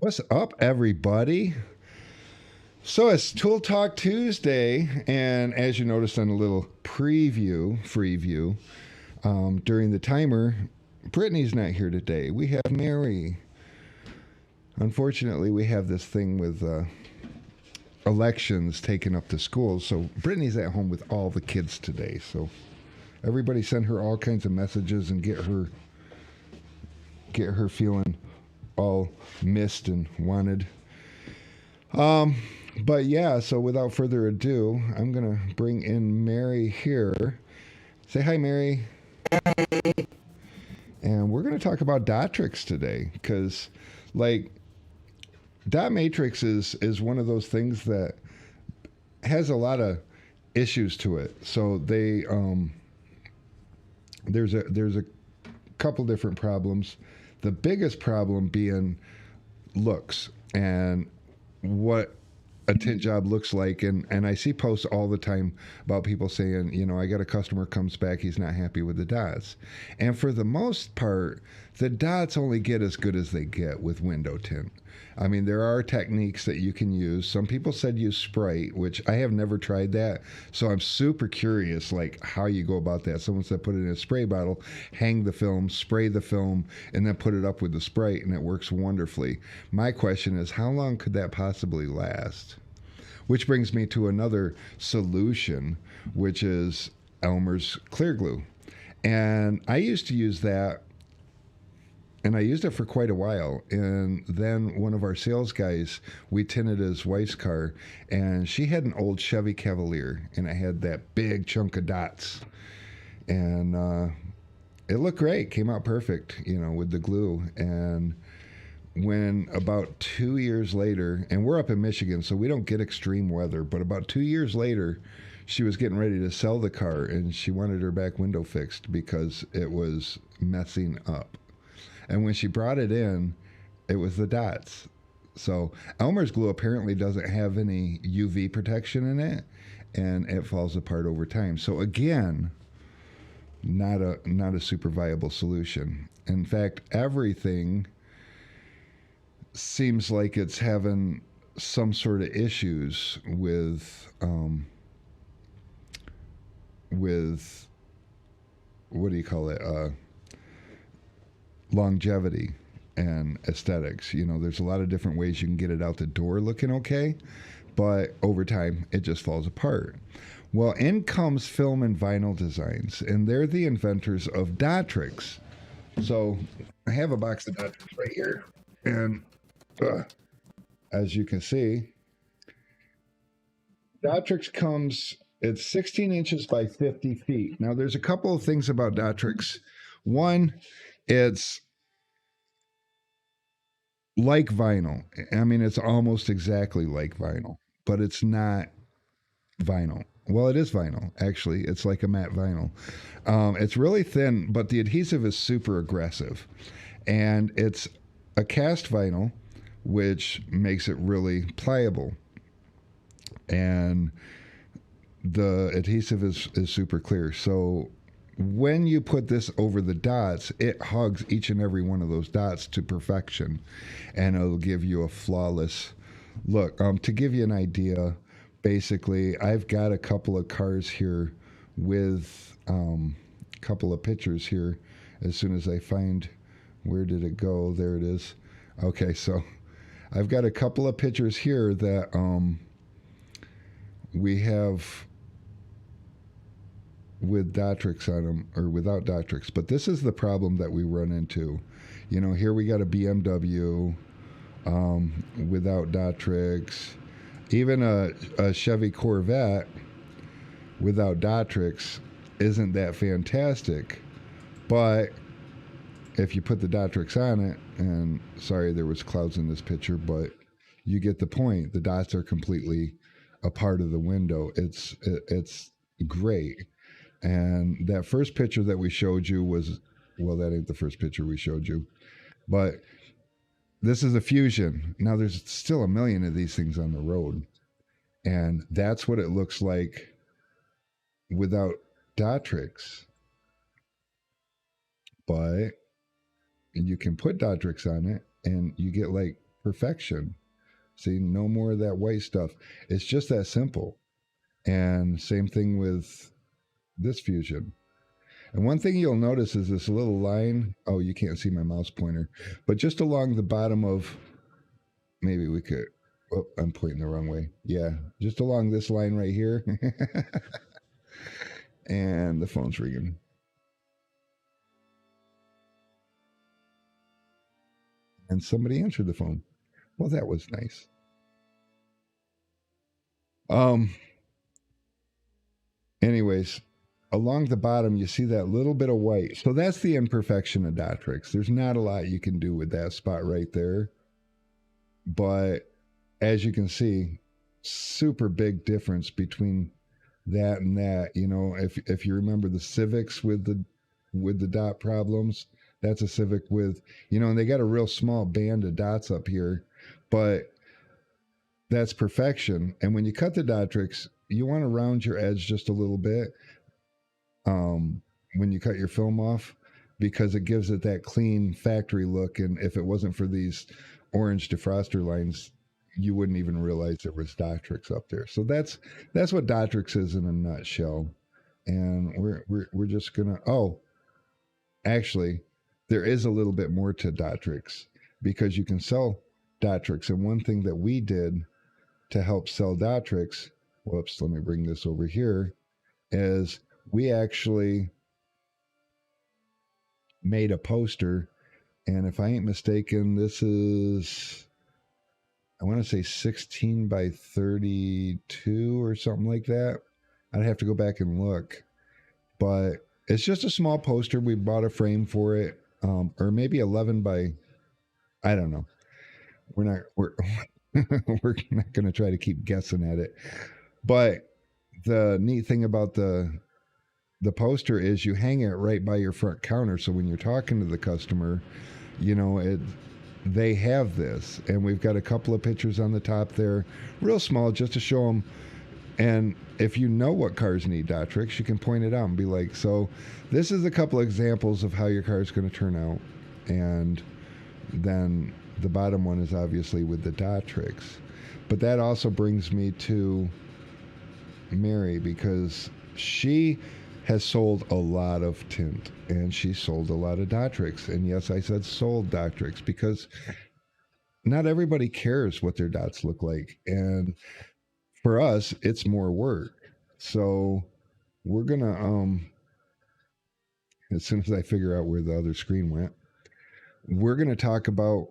What's up, everybody? So it's Tool Talk Tuesday, and as you noticed on a little free view, during the timer, Brittany's not here today. We have Mary. Unfortunately, we have this thing with elections taking up the schools, so Brittany's at home with all the kids today. So everybody send her all kinds of messages and get her feeling all missed and wanted. Um, but yeah, so without further ado, I'm gonna bring in Mary here. Say hi, Mary. And we're gonna talk about Dotrix today, because like dot matrix is one of those things that has a lot of issues to it. So there's a couple different problems. The biggest problem being looks and what a tint job looks like, and I see posts all the time about people saying, I got a customer comes back, he's not happy with the dots. And for the most part, the dots only get as good as they get with window tint. I mean, there are techniques that you can use. Some people said use Sprite, which I have never tried that, so I'm super curious like how you go about that. Someone said put it in a spray bottle, hang the film, spray the film, and then put it up with the Sprite, and it works wonderfully. My question is, how long could that possibly last? Which brings me to another solution, which is Elmer's clear glue. And I used to use that, and I used it for quite a while. And then one of our sales guys, we tinted his wife's car, and she had an old Chevy Cavalier, and it had that big chunk of dots. And it looked great, came out perfect, with the glue. And when about 2 years later, and we're up in Michigan, so we don't get extreme weather, but about 2 years later, she was getting ready to sell the car, and she wanted her back window fixed because it was messing up. And when she brought it in, it was the dots. So Elmer's glue apparently doesn't have any UV protection in it, and it falls apart over time. So again, not a super viable solution. In fact, everything seems like it's having some sort of issues with what do you call it, longevity and aesthetics. There's a lot of different ways you can get it out the door looking okay, but over time it just falls apart. Well, in comes Filament Vinyl Designs, and they're the inventors of Dotrix. So I have a box of Dotrix right here, and as you can see, Dotrix comes, it's 16 inches by 50 feet. Now, there's a couple of things about Dotrix. One, it's like vinyl. I mean, it's almost exactly like vinyl, but it's not vinyl. Well, it is vinyl, actually. It's like a matte vinyl. It's really thin, but the adhesive is super aggressive. And it's a cast vinyl, which makes it really pliable. And the adhesive is super clear. So when you put this over the dots, it hugs each and every one of those dots to perfection, and it'll give you a flawless look. To give you an idea, basically, I've got a couple of cars here with a couple of pictures here. As soon as I find, where did it go? There it is. Okay, so I've got a couple of pictures here that we have with Dotrix on them, or without Dotrix. But this is the problem that we run into. Here we got a BMW without Dotrix. Even a Chevy Corvette without Dotrix isn't that fantastic. But if you put the Dotrix on it, and sorry there was clouds in this picture, but you get the point. The dots are completely a part of the window. It's great. And that first picture that we showed you was, well, that ain't the first picture we showed you, but this is a Fusion. Now there's still a million of these things on the road, and that's what it looks like without Dotrix. But you can put Dotrix on it, and you get like perfection. See, no more of that white stuff. It's just that simple. And same thing with this fusion. And one thing you'll notice is this little line. Oh, you can't see my mouse pointer, but just along the bottom of, maybe we could, oh, I'm pointing the wrong way. Yeah, just along this line right here. And the phone's ringing. And somebody answered the phone. Well, that was nice. Anyways, along the bottom, you see that little bit of white. So that's the imperfection of Dotrix. There's not a lot you can do with that spot right there. But as you can see, super big difference between that and that. You know, if you remember the Civics with the dot problems, that's a Civic with, you know, and they got a real small band of dots up here, but that's perfection. And when you cut the Dotrix, you want to round your edge just a little bit when you cut your film off, because it gives it that clean factory look. And if it wasn't for these orange defroster lines, you wouldn't even realize there was Dotrix up there. So that's what Dotrix is in a nutshell. And we're just gonna, oh, actually, there is a little bit more to Dotrix, because you can sell Dotrix. And one thing that we did to help sell Dotrix, whoops, let me bring this over here, is we actually made a poster. And if I ain't mistaken, this is, I want to say 16 by 32 or something like that. I'd have to go back and look. But it's just a small poster. We bought a frame for it, or maybe 11 by, I don't know. We're not going to try to keep guessing at it. But the neat thing about the poster is you hang it right by your front counter. So when you're talking to the customer, you know, they have this. And we've got a couple of pictures on the top there, real small, just to show them. And if you know what cars need Dotrix, you can point it out and be like, so this is a couple of examples of how your car is going to turn out. And then the bottom one is obviously with the Dotrix. But that also brings me to Mary, because she has sold a lot of tint and she sold a lot of Dotrix. And yes, I said sold Dotrix, because not everybody cares what their dots look like. And for us, it's more work. So we're gonna, as soon as I figure out where the other screen went, we're gonna talk about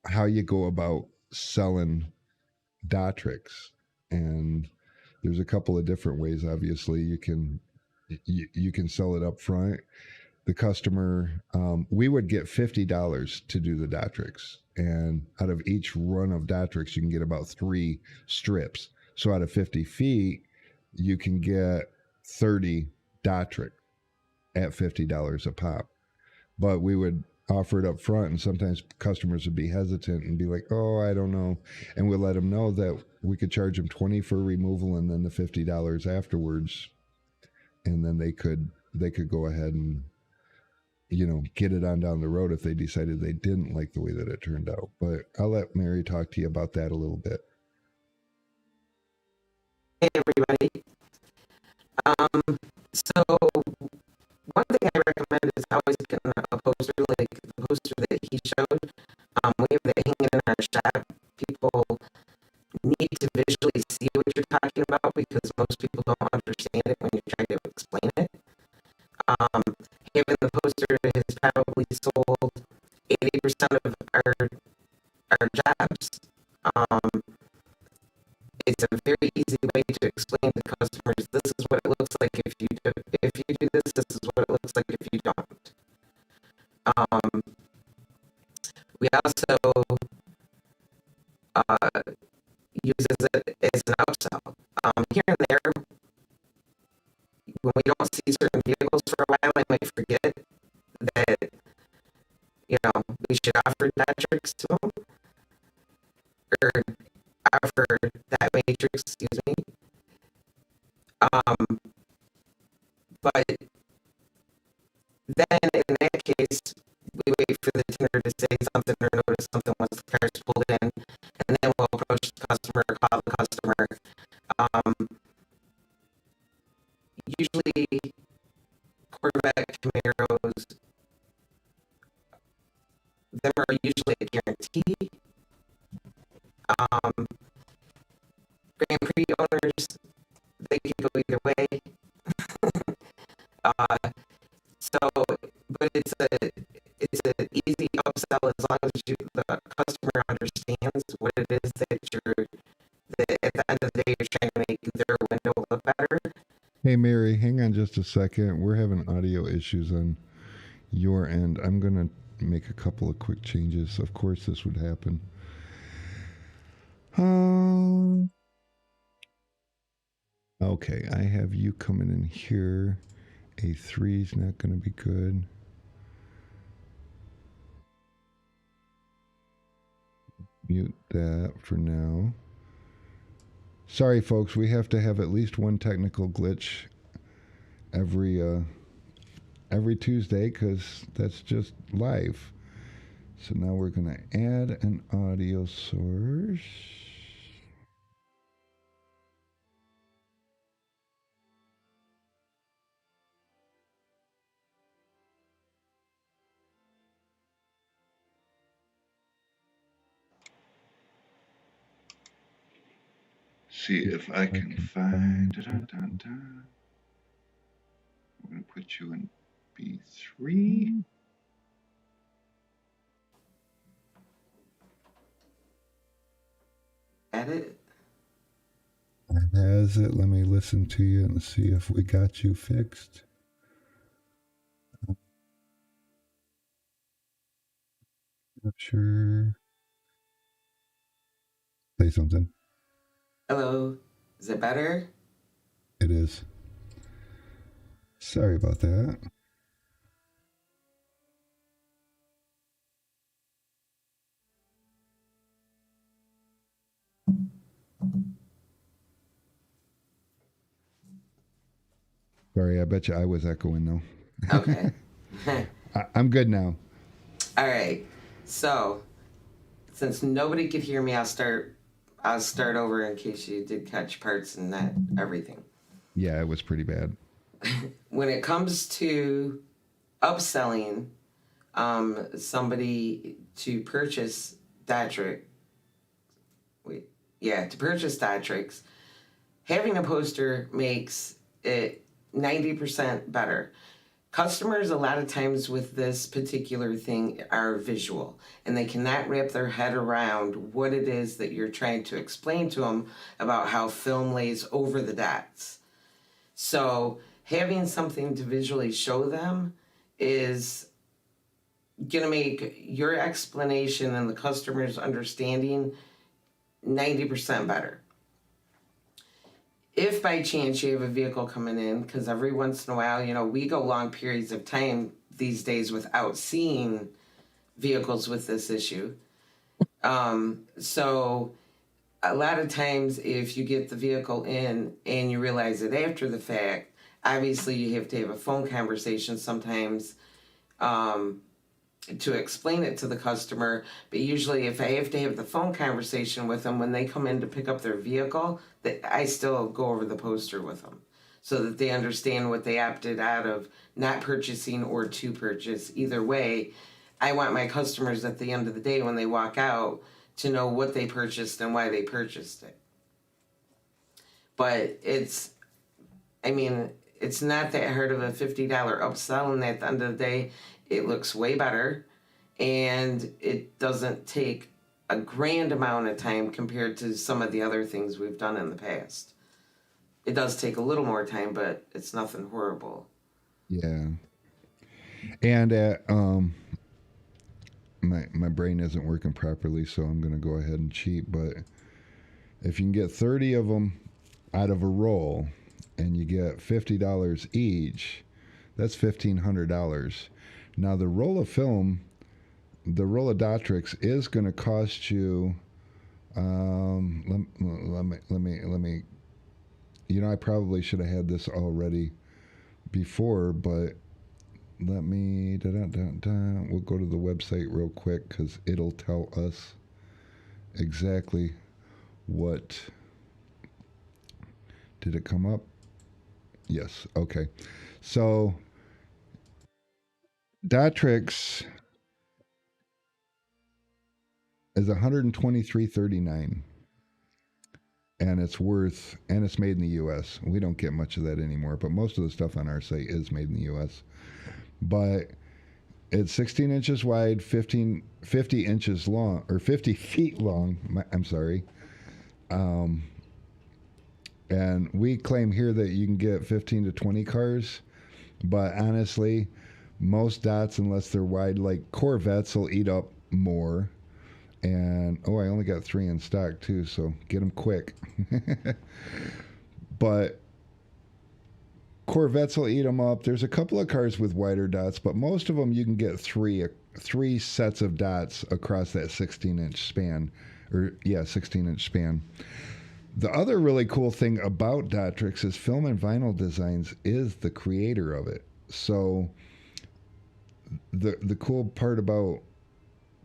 how you go about selling Dotrix. And there's a couple of different ways. Obviously, you can sell it up front. The customer, we would get $50 to do the Dotrix, and out of each run of Dotrix, you can get about 3 strips. So out of 50 feet, you can get 30 Dotrix at $50 a pop. But we would offer it up front, and sometimes customers would be hesitant and be like, oh, I don't know. And we'll let them know that we could charge them $20 for removal and then the $50 afterwards. And then they could go ahead and, you know, get it on down the road if they decided they didn't like the way that it turned out. But I'll let Mary talk to you about that a little bit. Hey, everybody. So one thing I recommend is always getting a poster like the poster that he showed. We have that hanging in our shop. People need to visually see what you're talking about, because most people don't understand it when you try to explain it. Having the poster has probably sold 80% of our jobs. It's a very easy way to explain to customers, this is what it looks like if you do this, this is what it looks like if you don't. We also use it as an upsell. Here and there, when we don't see certain vehicles for a while, I might forget that, you know, we should offer Dotrix to them, or offer that matrix, excuse me. But then in that case, we wait for the tender to say something or notice something once the car's pulled in, and then we'll approach the customer, call the customer. Um, Usually, Corvette Camaros, them are usually a guarantee. Um, Grand Prix owners, they can go either way. uh, so, but it's an easy upsell as long as the customer understands what it is that at the end of the day you're trying to make their window look better. Hey, Mary, hang on just a second. We're having audio issues on your end. I'm going to make a couple of quick changes. Of course, this would happen. Okay, I have you coming in here. A3 is not going to be good. Mute that for now. Sorry, folks, we have to have at least one technical glitch every Tuesday because that's just live. So now we're going to add an audio source. See if I can find. I'm going to put you in B3. Edit. That has it. Let me listen to you and see if we got you fixed. Not sure. Say something. Hello. Is it better? It is. Sorry about that. Sorry, I bet you I was echoing though. Okay. I'm good now. All right. So, since nobody could hear me, I'll start over in case you did catch parts and not everything. Yeah, it was pretty bad. When it comes to upselling somebody to purchase Dotrix, to purchase Dotrix, having a poster makes it 90% better. Customers, a lot of times with this particular thing, are visual, and they cannot wrap their head around what it is that you're trying to explain to them about how film lays over the dots. So having something to visually show them is going to make your explanation and the customer's understanding 90% better. If by chance you have a vehicle coming in, because every once in a while, we go long periods of time these days without seeing vehicles with this issue. So a lot of times if you get the vehicle in and you realize it after the fact, obviously you have to have a phone conversation sometimes to explain it to the customer. But usually if I have to have the phone conversation with them when they come in to pick up their vehicle, I still go over the poster with them so that they understand what they opted out of not purchasing or to purchase. Either way, I want my customers at the end of the day when they walk out to know what they purchased and why they purchased it. But it's not that hard of a $50 upsell, and at the end of the day, it looks way better, and it doesn't take a grand amount of time compared to some of the other things we've done in the past. It does take a little more time, but it's nothing horrible. Yeah. And my brain isn't working properly, so I'm going to go ahead and cheat. But if you can get 30 of them out of a roll and you get $50 each, that's $1,500. Now the roll of film, the roll of Dotrix is going to cost you. Let me. I probably should have had this already before, but let me, we'll go to the website real quick because it'll tell us exactly what, did it come up? Yes, okay. So Dotrix is 123.39, and it's made in the US. We don't get much of that anymore, but most of the stuff on our site is made in the US. But it's 16 inches wide, 50 inches long, or 50 feet long. I'm sorry. And we claim here that you can get 15 to 20 cars, but honestly, most dots, unless they're wide, like Corvettes, will eat up more. And I only got 3 in stock too, so get them quick. But Corvettes will eat them up. There's a couple of cars with wider dots, but most of them you can get three sets of dots across that 16-inch span, 16-inch span. The other really cool thing about Dotrix is Filament Vinyl Designs is the creator of it. So the cool part about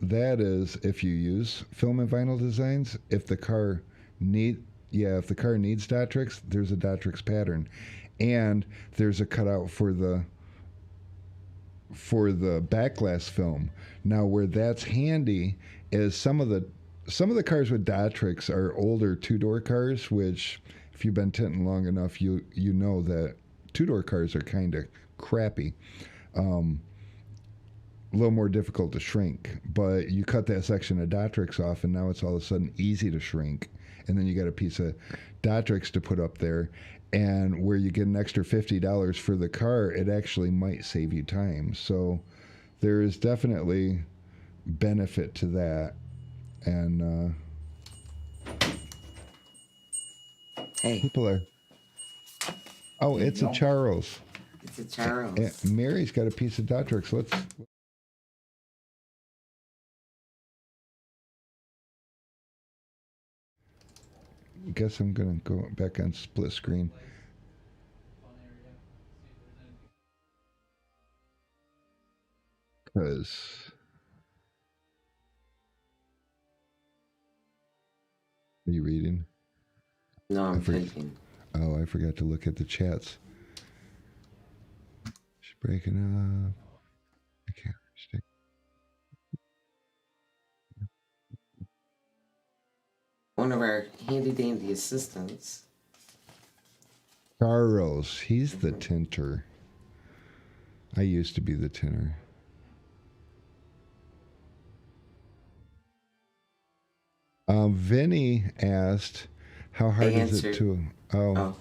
that is if you use Filament Vinyl Designs, if the car needs Dotrix, there's a Dotrix pattern, and there's a cutout for the backglass film. Now, where that's handy is some of the cars with Dotrix are older two-door cars, which if you've been tinting long enough, you know that two-door cars are kind of crappy. A little more difficult to shrink, but you cut that section of Dotrix off, and now it's all of a sudden easy to shrink. And then you got a piece of Dotrix to put up there, and where you get an extra $50 for the car, it actually might save you time. So there is definitely benefit to that. And Hey, people are. Oh, it's a Charles. it's a Charles. And Mary's got a piece of Dotrix. Let's. Guess I'm gonna go back on split screen. Because are you reading? No, I'm thinking. Oh, I forgot to look at the chats. She's breaking up. I can't understand. One of our handy dandy assistants. Charles, he's the tinter. I used to be the tinter. Vinny asked, "How hard is it to?" Oh,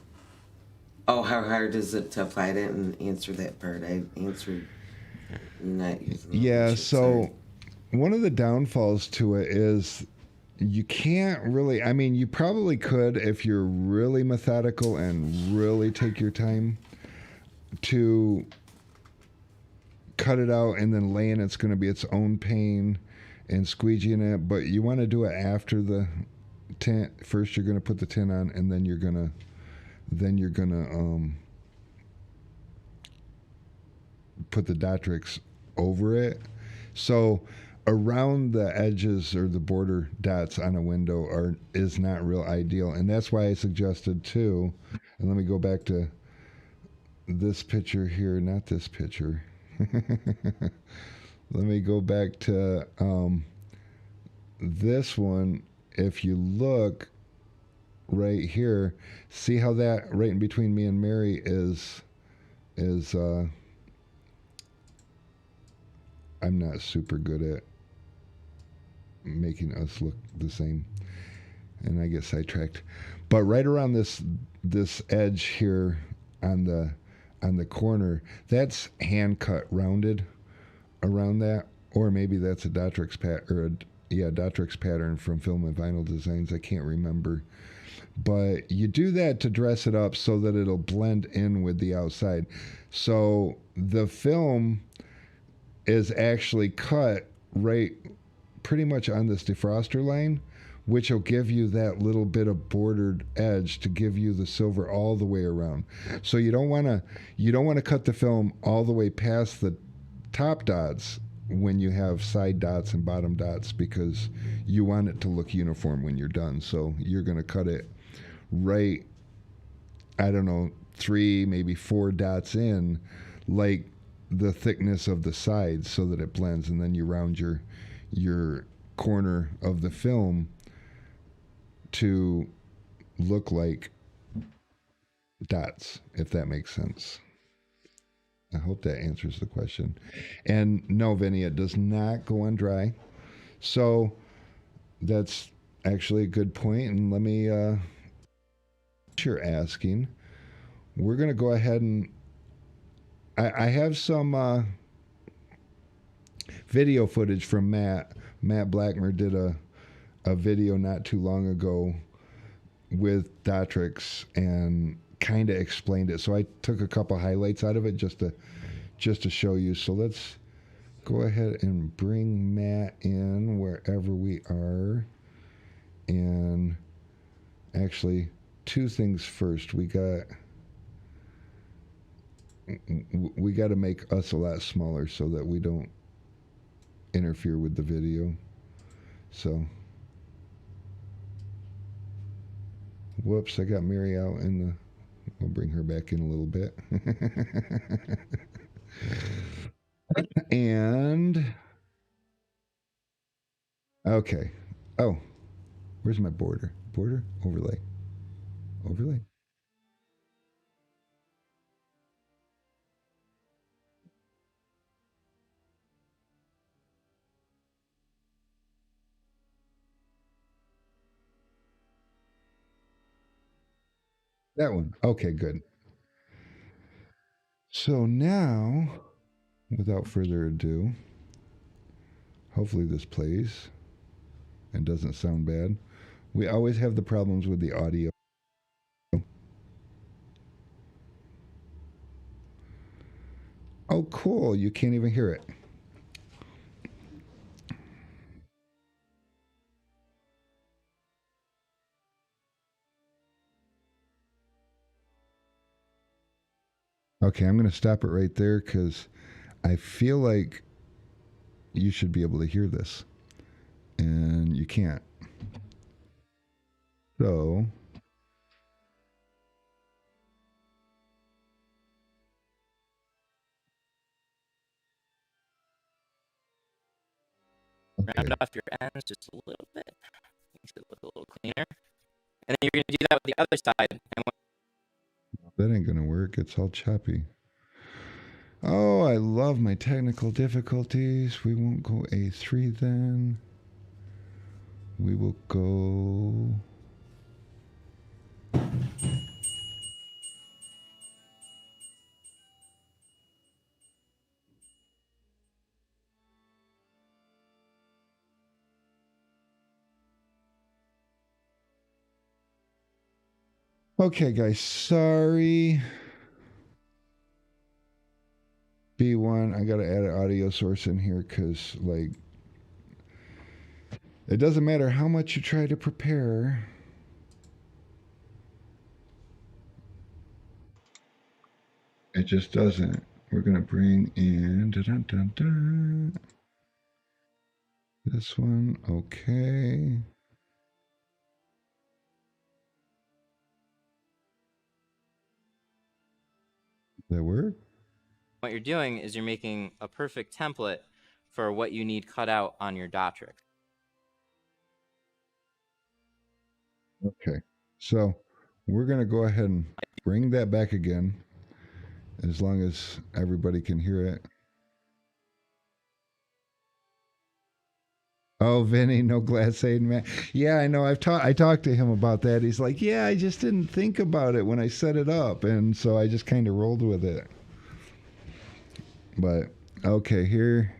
how hard is it to apply that and answer that part? I answered not using. Yeah, so sorry. one of the downfalls to it is you can't really. I mean, you probably could if you're really methodical and really take your time to cut it out, and then laying it's going to be its own pain and squeegeeing it. But you want to do it after the tint. First, you're going to put the tint on, and then you're gonna put the Dotrix over it. So around the edges or the border dots on a window is not real ideal, and that's why I suggested too. And let me go back to this picture here, not this picture. Let me go back to this one. If you look right here, see how that right in between me and Mary is I'm not super good at making us look the same, and I get sidetracked. But right around this edge here on the corner, that's hand cut rounded around that, or maybe that's a Dotrix Dotrix pattern from Filament Vinyl Designs. I can't remember. But you do that to dress it up so that it'll blend in with the outside. So the film is actually cut right pretty much on this defroster line, which will give you that little bit of bordered edge to give you the silver all the way around. So you don't want to cut the film all the way past top dots when you have side dots and bottom dots because you want it to look uniform when you're done. So you're going to cut it right, I don't know, 3, maybe 4 dots in, like the thickness of the sides so that it blends, and then you round your corner of the film to look like dots, if that makes sense. I hope that answers the question. And no, Vinny, it does not go on dry. So that's actually a good point. And let me, you're asking, we're going to go ahead and I have some video footage from Matt. Matt Blackmer did a video not too long ago with Dotrix and kind of explained it. So I took a couple highlights out of it just to show you. So let's go ahead and bring Matt in wherever we are. And actually, 2 things first. We got to make us a lot smaller so that we don't interfere with the video. So, whoops, I got Mary out in the. We'll bring her back in a little bit. And okay. Oh, where's my border? Border overlay. Overlay. That one. Okay, good. So now, without further ado, hopefully this plays and doesn't sound bad. We always have the problems with the audio. Oh, cool. You can't even hear it. Okay, I'm going to stop it right there because I feel like you should be able to hear this. And you can't. So. Okay. Round off your ends just a little bit. Makes it look a little cleaner. And then you're going to do that with the other side. And that ain't going to work. It's all choppy. Oh, I love my technical difficulties. We won't go A3 then. We will go. Okay, guys, sorry. B1, I got to add an audio source in here because, like, it doesn't matter how much you try to prepare. It just doesn't. We're going to bring in dun, dun, dun, this one. Okay. That work? what you're doing is you're making a perfect template for what you need cut out on your Dotrix. Okay. So we're going to go ahead and bring that back again as long as everybody can hear it. Oh, Vinny, no glad-saying man. Yeah, I know. I talked to him about that. He's like, yeah, I just didn't think about it when I set it up, and so I just kind of rolled with it. But okay, here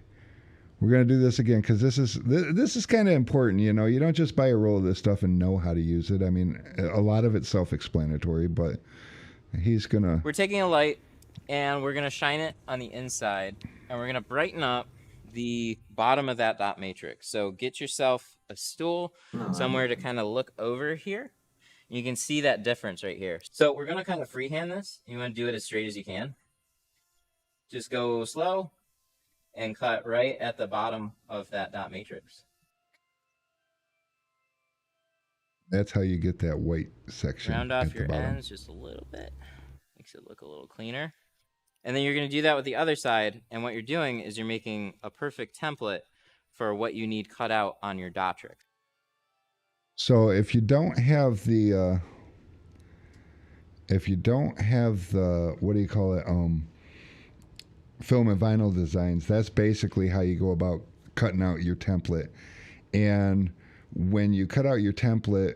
we're gonna do this again because this is kind of important. You know, you don't just buy a roll of this stuff and know how to use it. I mean, a lot of it's self-explanatory, but he's gonna. We're taking a light and we're gonna shine it on the inside, and we're gonna brighten up the bottom of that dot matrix. So get yourself a stool somewhere to kind of look over here. You can see that difference right here. So we're going to kind of freehand this. You want to do it as straight as you can. Just go slow and cut right at the bottom of that dot matrix. That's how you get that white section. Round off at the your bottom. ends just a little bit. Makes it look a little cleaner. And then you're going to do that with the other side. And what you're doing is you're making a perfect template for what you need cut out on your Dotrix. So if you don't have the what do you call it, filament vinyl designs, that's basically how you go about cutting out your template. And when you cut out your template,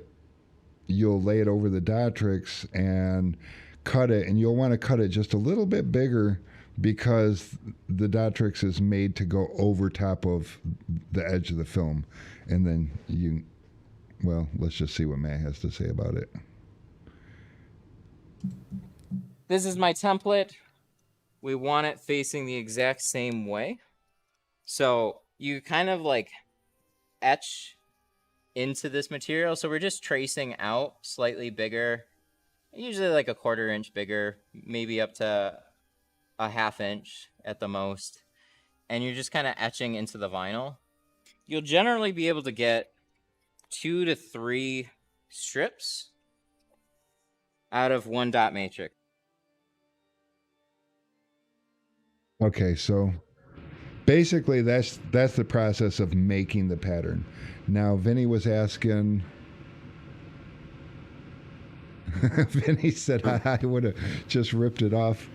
you'll lay it over the Dotrix and cut it, and you'll want to cut it just a little bit bigger because the Dotrix is made to go over top of the edge of the film. And then well, let's just see what Matt has to say about it. This is my template. We want it facing the exact same way. So you kind of like etch into this material. So we're just tracing out slightly bigger, usually like a 1/4 inch bigger, maybe up to a 1/2 inch at the most. And you're just kind of etching into the vinyl. You'll generally be able to get 2 to 3 strips out of one dot matrix. Okay, so basically that's the process of making the pattern. Now Vinny was asking Vinny said I would have just ripped it off.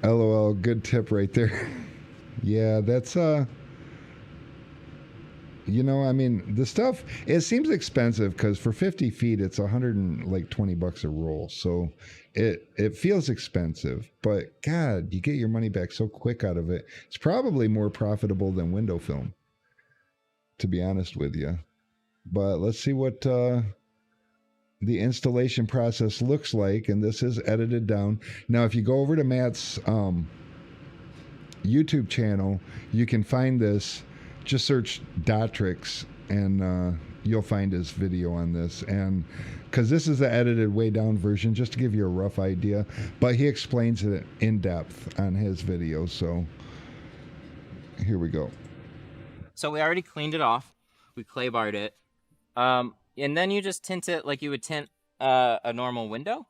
LOL, good tip right there. Yeah, that's I mean, the stuff, it seems expensive because for 50 feet it's $120 a roll. So it feels expensive, but God, you get your money back so quick out of it. It's probably more profitable than window film, to be honest with you. But let's see what the installation process looks like. And this is edited down. Now, if you go over to Matt's YouTube channel, you can find this. Just search Dotrix and you'll find his video on this. And because this is the edited way down version, just to give you a rough idea, but he explains it in depth on his video. So here we go. So we already cleaned it off. We clay barred it. And then you just tint it like you would tint a normal window.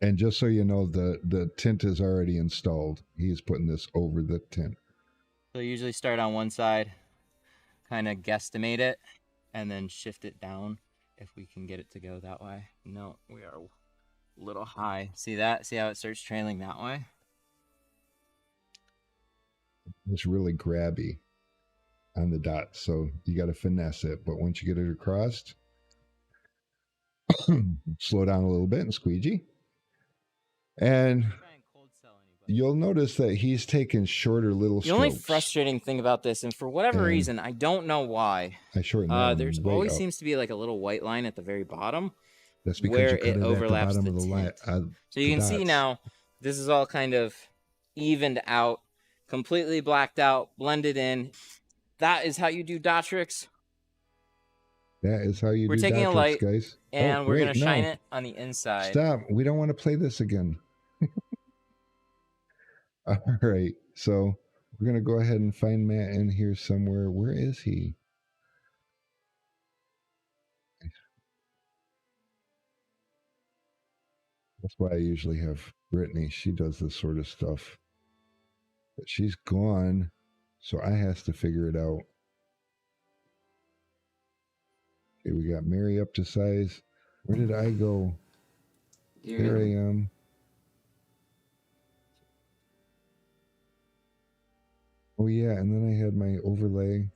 And just so you know, the tint is already installed. He's putting this over the tint. So you usually start on one side, kind of guesstimate it, and then shift it down if we can get it to go that way. No, we are a little high. See that? See how it starts trailing that way? It's really grabby on the dot, so you got to finesse it. But once you get it across, slow down a little bit and squeegee. And you'll notice that he's taking shorter little strokes. The only frustrating thing about this, and for whatever reason, I don't know why, I shortened there's always seems to be like a little white line at the very bottom. That's because where you cut it overlaps at the bottom of the line. So you can see now, this is all kind of evened out, completely blacked out, blended in. That is how you do Dotrix. That is how you do Dotrix, guys. We're taking a light, guys. and we're going to shine it on the inside. Stop. We don't want to play this again. All right. So we're going to go ahead and find Matt in here somewhere. Where is he? That's why I usually have Brittany. She does this sort of stuff. But she's gone, so I has to figure it out. Okay, we got Mary up to size. Where did I go? Here I am. Oh yeah, and then I had my overlay.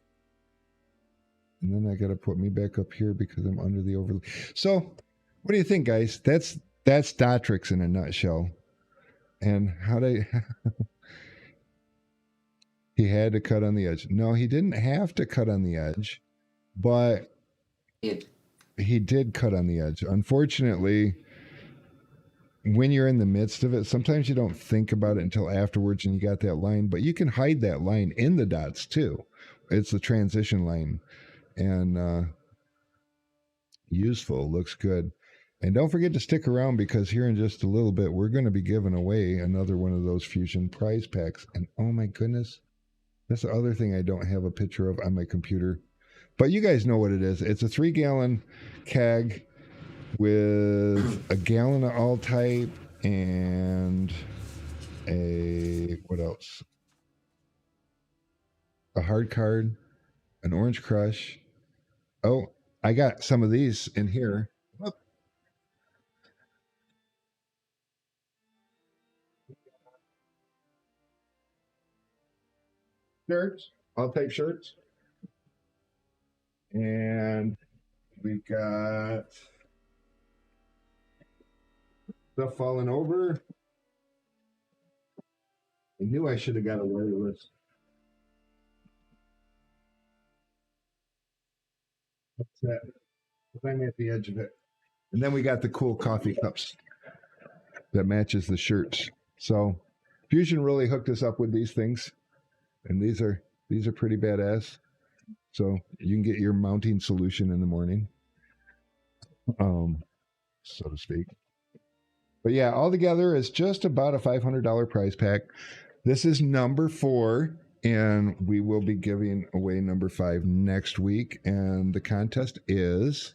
And then I got to put me back up here because I'm under the overlay. So, what do you think, guys? That's Dotrix in a nutshell. And how they he had to cut on the edge. No, he didn't have to cut on the edge, but he did cut on the edge. Unfortunately, when you're in the midst of it, sometimes you don't think about it until afterwards and you got that line, but you can hide that line in the dots too. It's the transition line, and useful, looks good. And don't forget to stick around because here in just a little bit, we're going to be giving away another one of those Fusion prize packs. And oh my goodness, that's the other thing I don't have a picture of on my computer. But you guys know what it is. It's a 3-gallon keg with a gallon of all type and what else? A hard card, an orange crush. Oh, I got some of these in here. Oh, shirts, all type shirts. And we got stuff falling over. I knew I should have got a wireless. What's that? I'm at the edge of it. And then we got the cool coffee cups that matches the shirts. So Fusion really hooked us up with these things. And these are pretty badass. So you can get your mounting solution in the morning. So to speak. But yeah, altogether it's just about a $500 prize pack. This is number 4, and we will be giving away number 5 next week. And the contest is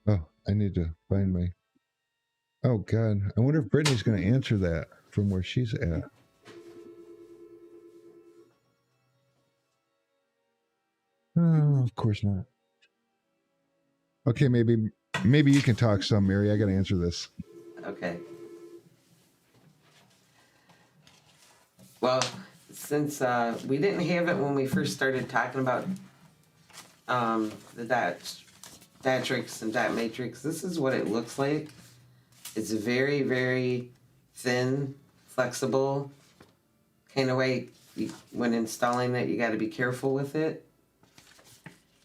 I need to find my. Oh God, I wonder if Brittany's going to answer that from where she's at. Oh, of course not. Okay, maybe you can talk some, Mary. I got to answer this. Okay. Well, since we didn't have it when we first started talking about the Dotrix and dot matrix, this is what it looks like. It's very, very thin, flexible, kind of way. When installing it, you got to be careful with it.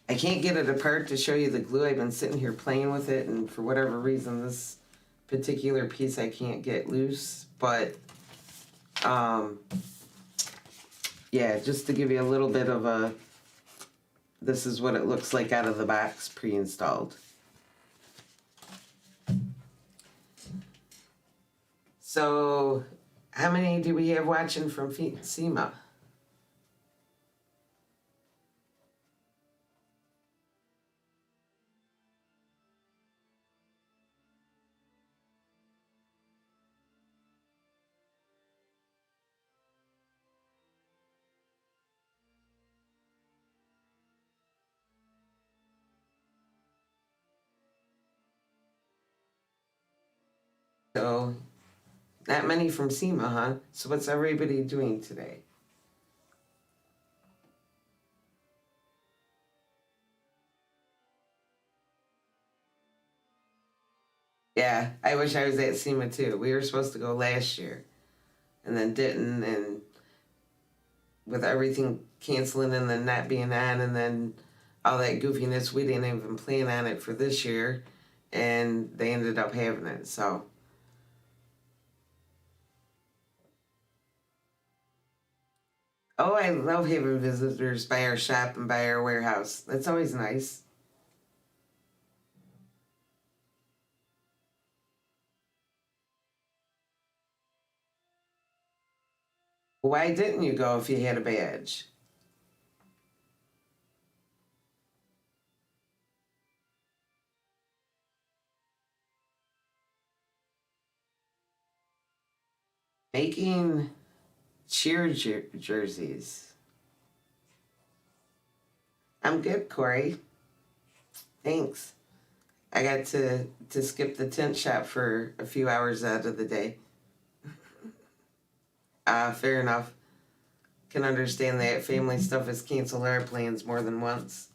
I can't get it apart to show you the glue. I've been sitting here playing with it, and for whatever reason, this particular piece I can't get loose. But yeah, just to give you a little bit of a, this is what it looks like out of the box pre-installed. So how many do we have watching from SEMA? So not many from SEMA, huh? So what's everybody doing today? Yeah, I wish I was at SEMA too. We were supposed to go last year and then didn't, and with everything canceling and then not being on and then all that goofiness, we didn't even plan on it for this year, and they ended up having it. So oh, I love having visitors by our shop and by our warehouse. That's always nice. Why didn't you go if you had a badge? Making cheer jerseys. I'm good, Corey. Thanks. I got to skip the tent shop for a few hours out of the day. Fair enough. Can understand that. Family stuff has canceled our plans more than once.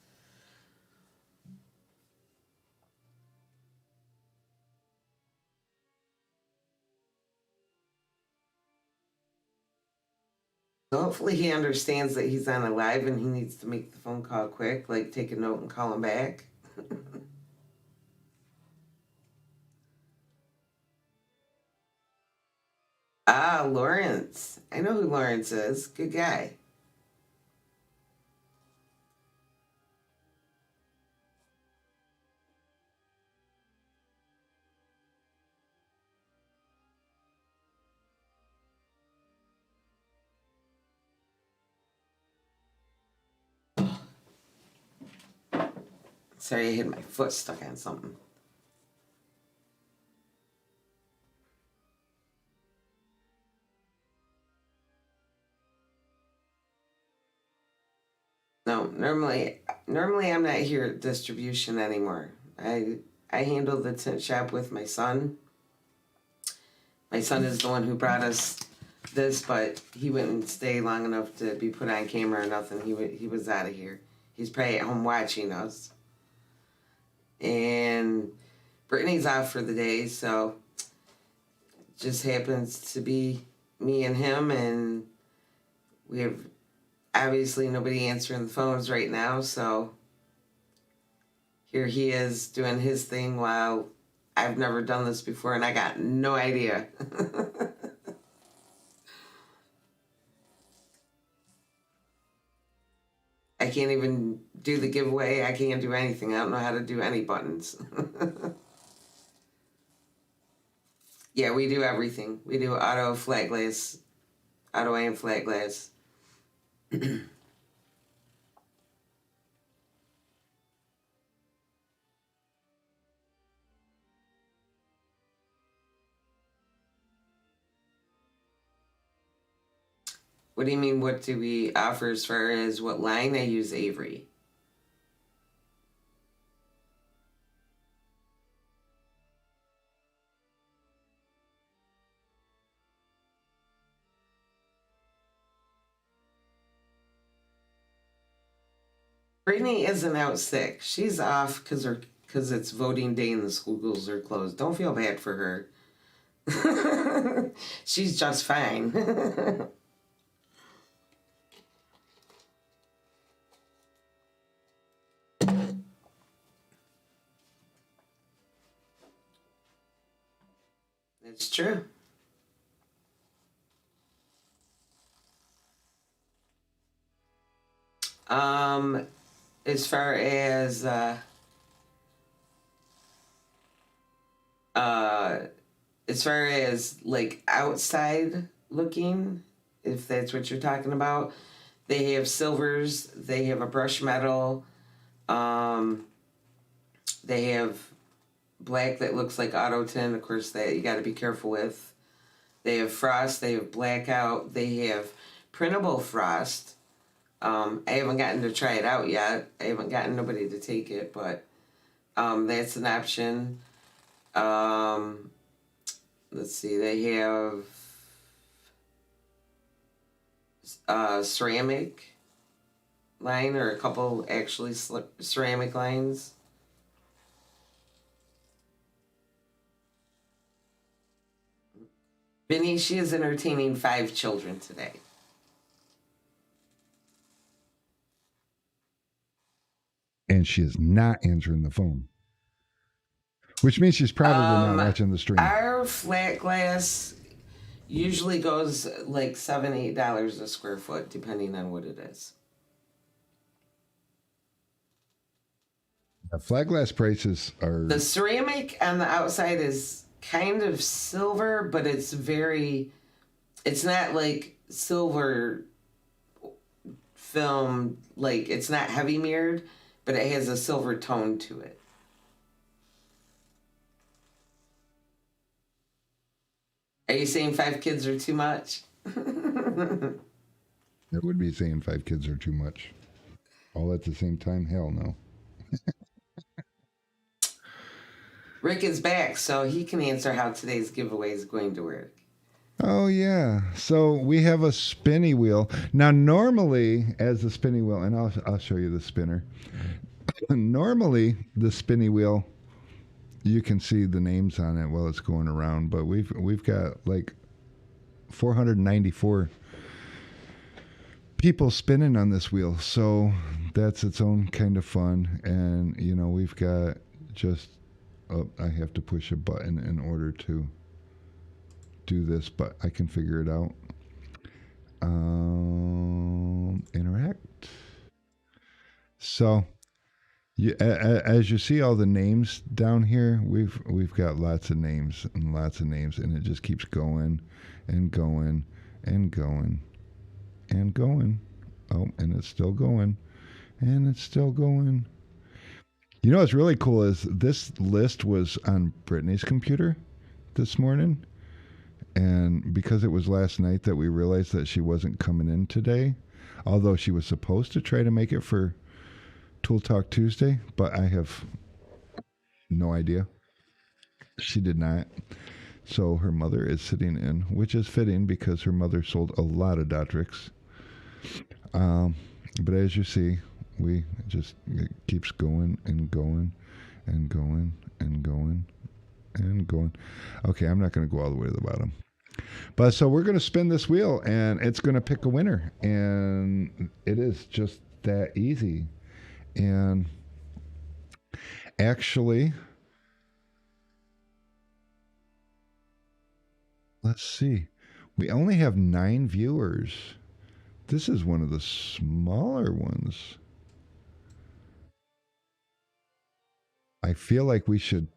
So hopefully he understands that he's on a live and he needs to make the phone call quick, like take a note and call him back. Lawrence. I know who Lawrence is. Good guy. Sorry, I had my foot stuck on something. No, normally I'm not here at distribution anymore. I handle the tint shop with my son. My son is the one who brought us this, but he wouldn't stay long enough to be put on camera or nothing. He was out of here. He's probably at home watching us. And Brittany's out for the day, so it just happens to be me and him, and we have obviously nobody answering the phones right now, so here he is doing his thing while I've never done this before and I got no idea. I can't even do the giveaway. I can't do anything. I don't know how to do any buttons. Yeah, we do everything. We do auto, flat glass, auto and flat glass. What do you mean, what do we offer as far as what line? I use Avery. Brittany isn't out sick. She's off because it's voting day and the schools are closed. Don't feel bad for her. She's just fine. It's true. As far as like outside looking, if that's what you're talking about, they have silvers, they have a brush metal, they have black that looks like auto tin, of course, that you got to be careful with. They have frost, they have blackout, they have printable frost. I haven't gotten to try it out yet. I haven't gotten nobody to take it, but that's an option. Let's see, they have ceramic line, or a couple actually ceramic lines. Vinny, she is entertaining 5 children today. And she is not answering the phone, which means she's probably not watching the stream. Our flat glass usually goes like $7-8 a square foot, depending on what it is. The flat glass prices are... The ceramic on the outside is kind of silver, but it's not like silver film, like it's not heavy mirrored, but it has a silver tone to it. Are you saying 5 kids are too much? It would be saying 5 kids are too much. All at the same time? Hell no. Rick is back, so he can answer how today's giveaway is going to work. Oh, yeah. So we have a spinny wheel. Now, normally, as the spinny wheel, and I'll show you the spinner. Normally, the spinny wheel, you can see the names on it while it's going around, but we've got like 494 people spinning on this wheel, so that's its own kind of fun. And you know, we've got just I have to push a button in order to do this, but I can figure it out. Interact. So as you see all the names down here, we've got lots of names, and it just keeps going and going and going and going. Oh, and it's still going, and it's still going. You know what's really cool is this list was on Brittany's computer this morning. And because it was last night that we realized that she wasn't coming in today, although she was supposed to try to make it for Tool Talk Tuesday, but I have no idea. She did not. So her mother is sitting in, which is fitting because her mother sold a lot of Dotrix. But as you see, it keeps going and going and going and going and going. Okay, I'm not going to go all the way to the bottom. But so we're going to spin this wheel and it's going to pick a winner. And it is just that easy. And actually, let's see. We only have 9 viewers. This is one of the smaller ones. I feel like we should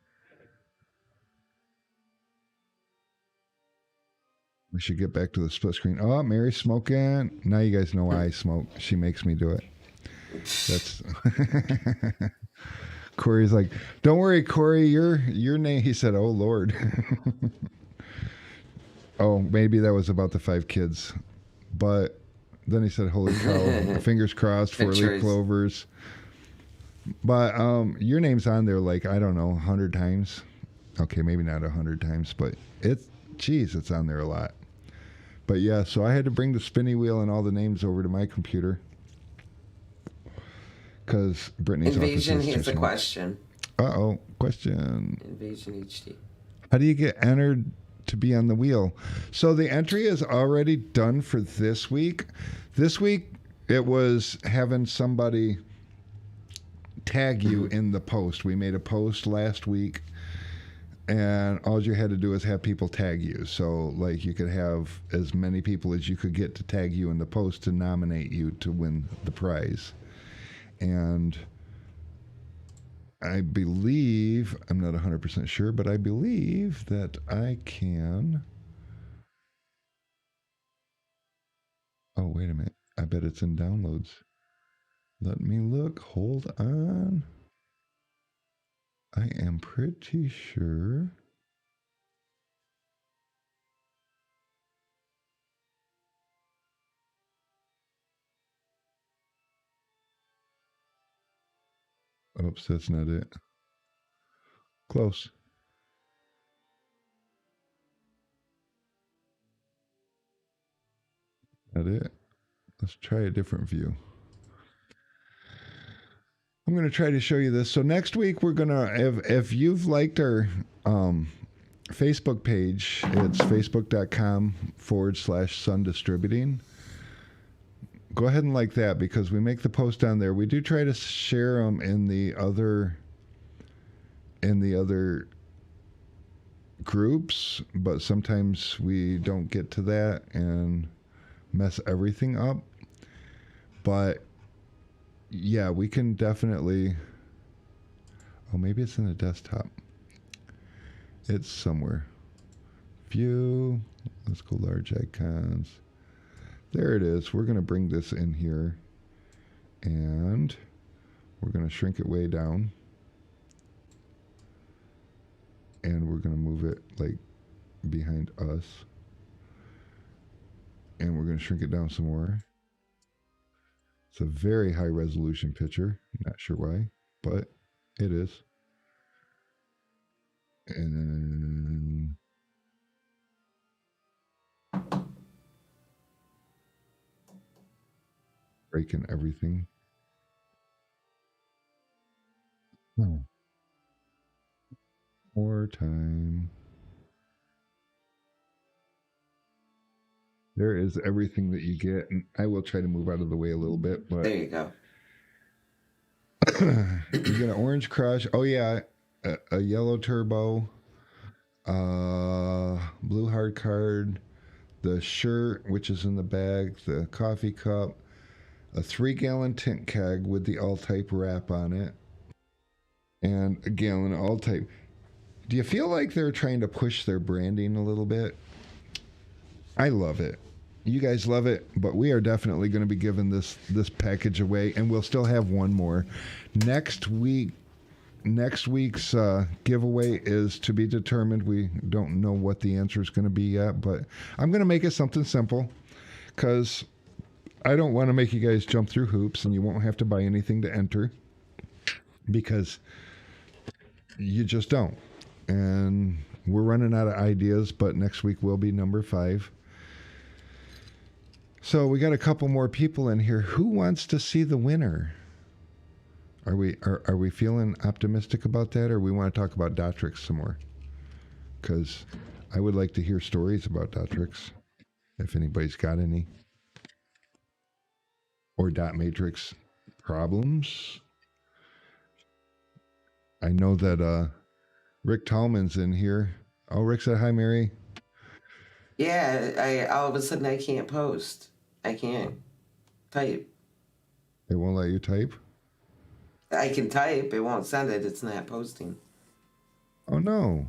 get back to the split screen. Oh, Mary's smoking. Now you guys know why I smoke. She makes me do it. That's Corey's like, don't worry, Corey, your name. He said, oh Lord. Oh, maybe that was about the 5 kids. But then he said, holy cow, fingers crossed, 4-leaf clovers. But your name's on there like, I don't know, 100 times. Okay, maybe not 100 times, but it's on there a lot. But yeah, so I had to bring the spinny wheel and all the names over to my computer. Because Brittany's Invasion, office is here's a question. Uh-oh, question. Invasion HD. How do you get entered to be on the wheel? So the entry is already done for this week. This week, it was having somebody tag you in the post. We made a post last week, and all you had to do is have people tag you. So, like, you could have as many people as you could get to tag you in the post to nominate you to win the prize. And I believe, I'm not 100% sure, but I believe that I can. Oh, wait a minute. I bet it's in downloads. Let me look. Hold on. I am pretty sure. Oops, that's not it. Close. Not it. Let's try a different view. I'm going to try to show you this. So next week we're going to, if you've liked our Facebook page, it's facebook.com/Sun Distributing. Go ahead and like that because we make the post on there. We do try to share them in the other groups, but sometimes we don't get to that and mess everything up. But yeah, we can definitely. Oh, maybe it's in the desktop. It's somewhere. View. Let's go large icons. There it is. We're going to bring this in here and we're going to shrink it way down. And we're going to move it like behind us. And we're going to shrink it down some more. It's a very high resolution picture. Not sure why, but it is. And then breaking everything. Oh. More time. There is everything that you get, and I will try to move out of the way a little bit, but There you go. you get an orange crush. Oh yeah, a yellow turbo, blue hard card, the shirt which is in the bag, the coffee cup, a 3-gallon tint keg with the all-type wrap on it, and a gallon of all-type. Do you feel like they're trying to push their branding a little bit? I love it. You guys love it, but we are definitely going to be giving this package away, and we'll still have one more next week. next week's giveaway is to be determined. We don't know what the answer is going to be yet, but I'm going to make it something simple because I don't want to make you guys jump through hoops, and you won't have to buy anything to enter because you just don't. And we're running out of ideas, but next week will be number 5. So we got a couple more people in here. Who wants to see the winner? Are we feeling optimistic about that, or we want to talk about Dotrix some more? Because I would like to hear stories about Dotrix, if anybody's got any, or dot matrix problems. I know that Rick Tallman's in here. Oh, Rick said hi, Mary. Yeah, all of a sudden I can't post. I can't type. It won't let you type? I can type, it won't send it, it's not posting. Oh, no.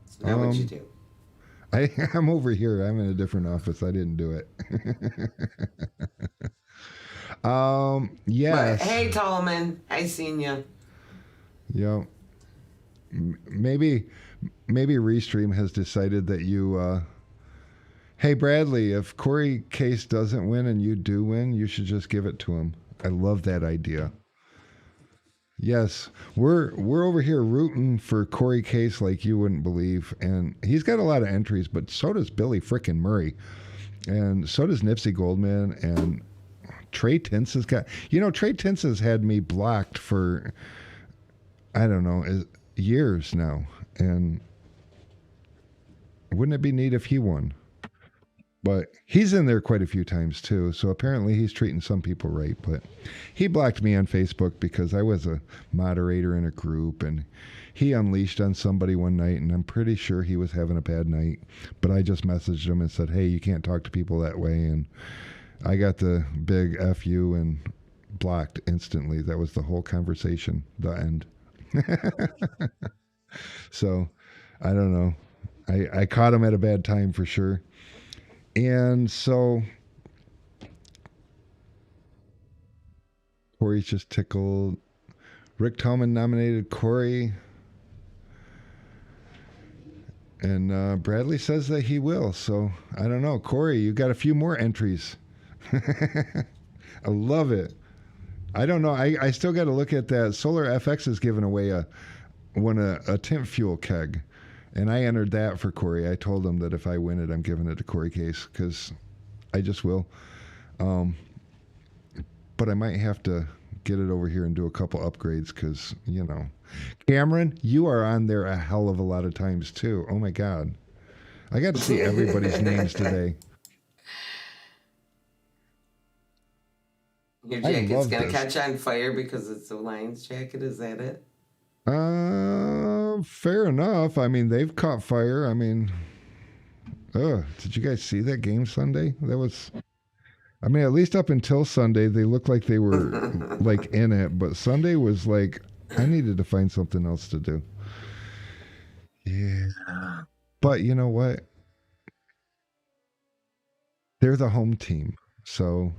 So now what'd you do? I'm over here. I'm in a different office. I didn't do it. Yes. But, hey, Tallman, I seen you. Yeah. Maybe Restream has decided that you... Hey, Bradley, if Corey Case doesn't win and you do win, you should just give it to him. I love that idea. Yes, we're over here rooting for Corey Case like you wouldn't believe, and he's got a lot of entries, but so does Billy frickin' Murray, and so does Nipsey Goldman, and Trey Tins has got. You know, Trey Tins has had me blocked for I don't know years now, and wouldn't it be neat if he won? But he's in there quite a few times too, so apparently he's treating some people right. But he blocked me on Facebook because I was a moderator in a group, and he unleashed on somebody one night, and I'm pretty sure he was having a bad night. But I just messaged him and said, hey, you can't talk to people that way. And I got the big F you and blocked instantly. That was the whole conversation, the end. So I don't know. I caught him at a bad time for sure. And so Corey's just tickled. Rick Tallman nominated Corey. And Bradley says that he will. So I don't know. Corey, you got a few more entries. I love it. I don't know. I still got to look at that. Solar FX is giving away a tint fuel keg. And I entered that for Corey. I told him that if I win it, I'm giving it to Corey Case because I just will. But I might have to get it over here and do a couple upgrades because, you know. Cameron, you are on there a hell of a lot of times too. Oh my God. I got to see everybody's names today. Your jacket's going to catch on fire because it's a Lions jacket, is that it? Fair enough. I mean, they've caught fire. I mean, did you guys see that game Sunday? That was, I mean, at least up until Sunday, they looked like they were like in it, but Sunday was like, I needed to find something else to do. Yeah. But you know what? They're the home team. So,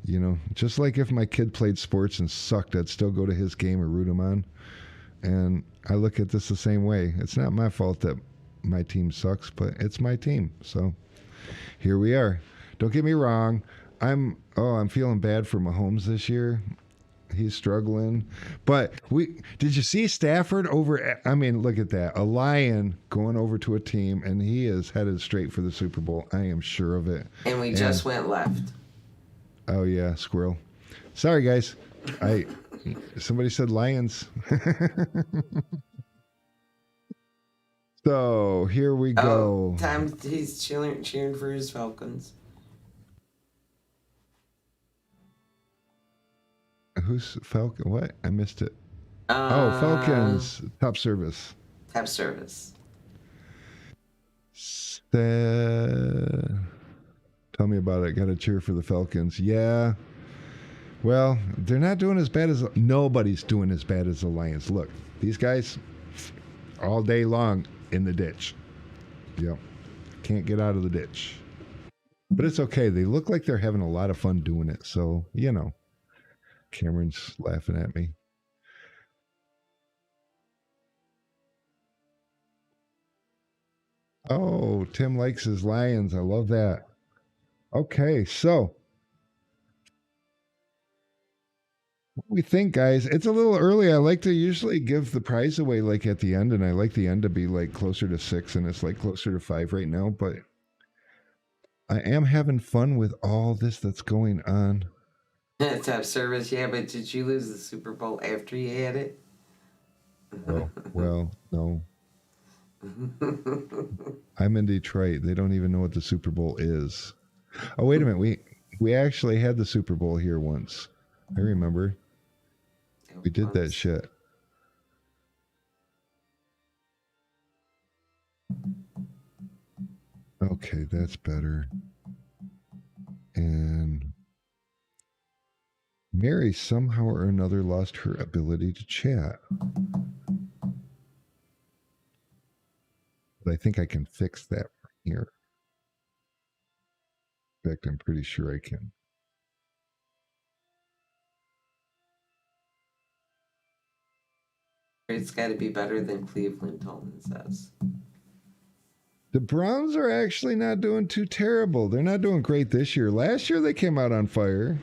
you know, just like if my kid played sports and sucked, I'd still go to his game or root him on. And I look at this the same way. It's not my fault that my team sucks, but it's my team. So here we are. Don't get me wrong. I'm feeling bad for Mahomes this year. He's struggling. But did you see Stafford over? I mean, look at that. A Lion going over to a team, and he is headed straight for the Super Bowl. I am sure of it. And we just went left. Oh, yeah, squirrel. Sorry, guys. Somebody said Lions. So here we go. He's cheering for his Falcons. Who's Falcon? What? I missed it. Falcons. Top service. Top service. Tell me about it. Got to cheer for the Falcons. Yeah. Well, they're not doing as bad as... Nobody's doing as bad as the Lions. Look, these guys, all day long in the ditch. Yep. Can't get out of the ditch. But it's okay. They look like they're having a lot of fun doing it. So, you know. Cameron's laughing at me. Oh, Tim likes his lions. I love that. Okay, so what do we think, guys? It's a little early. I like to usually give the prize away like at the end, and I like the end to be like closer to 6, and it's like closer to 5 right now. But I am having fun with all this that's going on. Top service, yeah, but did you lose the Super Bowl after you had it? Oh, well, no. I'm in Detroit. They don't even know what the Super Bowl is. Oh, wait a minute. We actually had the Super Bowl here once. I remember. We did that shit. Okay, that's better. And Mary somehow or another lost her ability to chat. But I think I can fix that from here. In fact, I'm pretty sure I can. It's got to be better than Cleveland, Tolman says. The Browns are actually not doing too terrible. They're not doing great this year. Last year they came out on fire.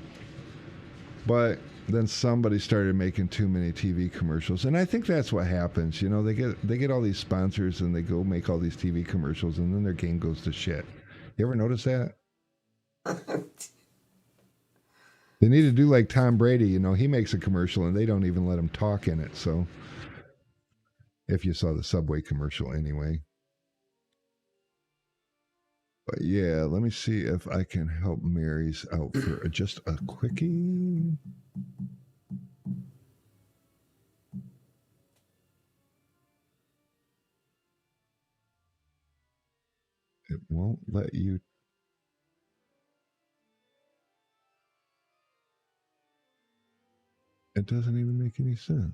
But then somebody started making too many TV commercials, and I think that's what happens. You know, they get all these sponsors and they go make all these TV commercials, and then their game goes to shit. You ever notice that? They need to do like Tom Brady. You know, he makes a commercial and they don't even let him talk in it. So, if you saw the Subway commercial anyway. But yeah, let me see if I can help Mary's out for just a quickie. It won't let you. It doesn't even make any sense.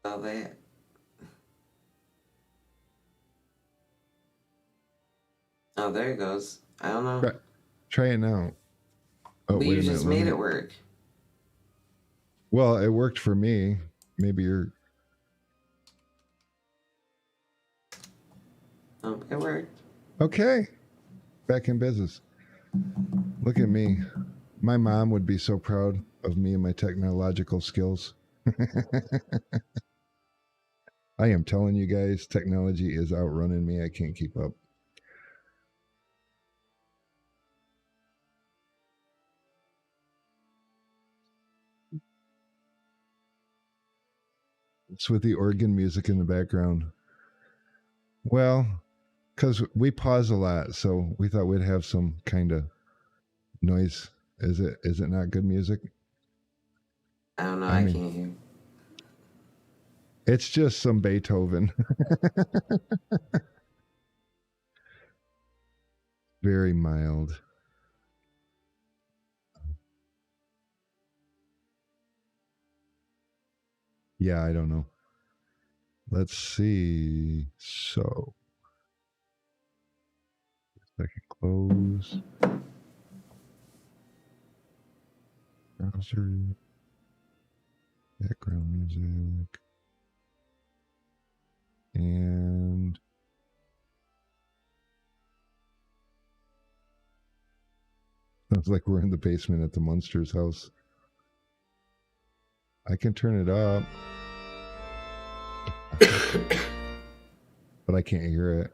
All that. Oh, there it goes. I don't know. Try it now. Oh, but you just made it work. Well, it worked for me. Maybe you're. Oh, it worked. Okay. Back in business. Look at me. My mom would be so proud of me and my technological skills. I am telling you guys, technology is outrunning me. I can't keep up. It's with the organ music in the background. Well, because we pause a lot, so we thought we'd have some kind of noise. Is it not good music? I don't know. I can't hear. It's just some Beethoven. Very mild. Yeah, I don't know. Let's see. So, second close. Browser. Background music. And sounds like we're in the basement at the Munsters house. I can turn it up. But I can't hear it.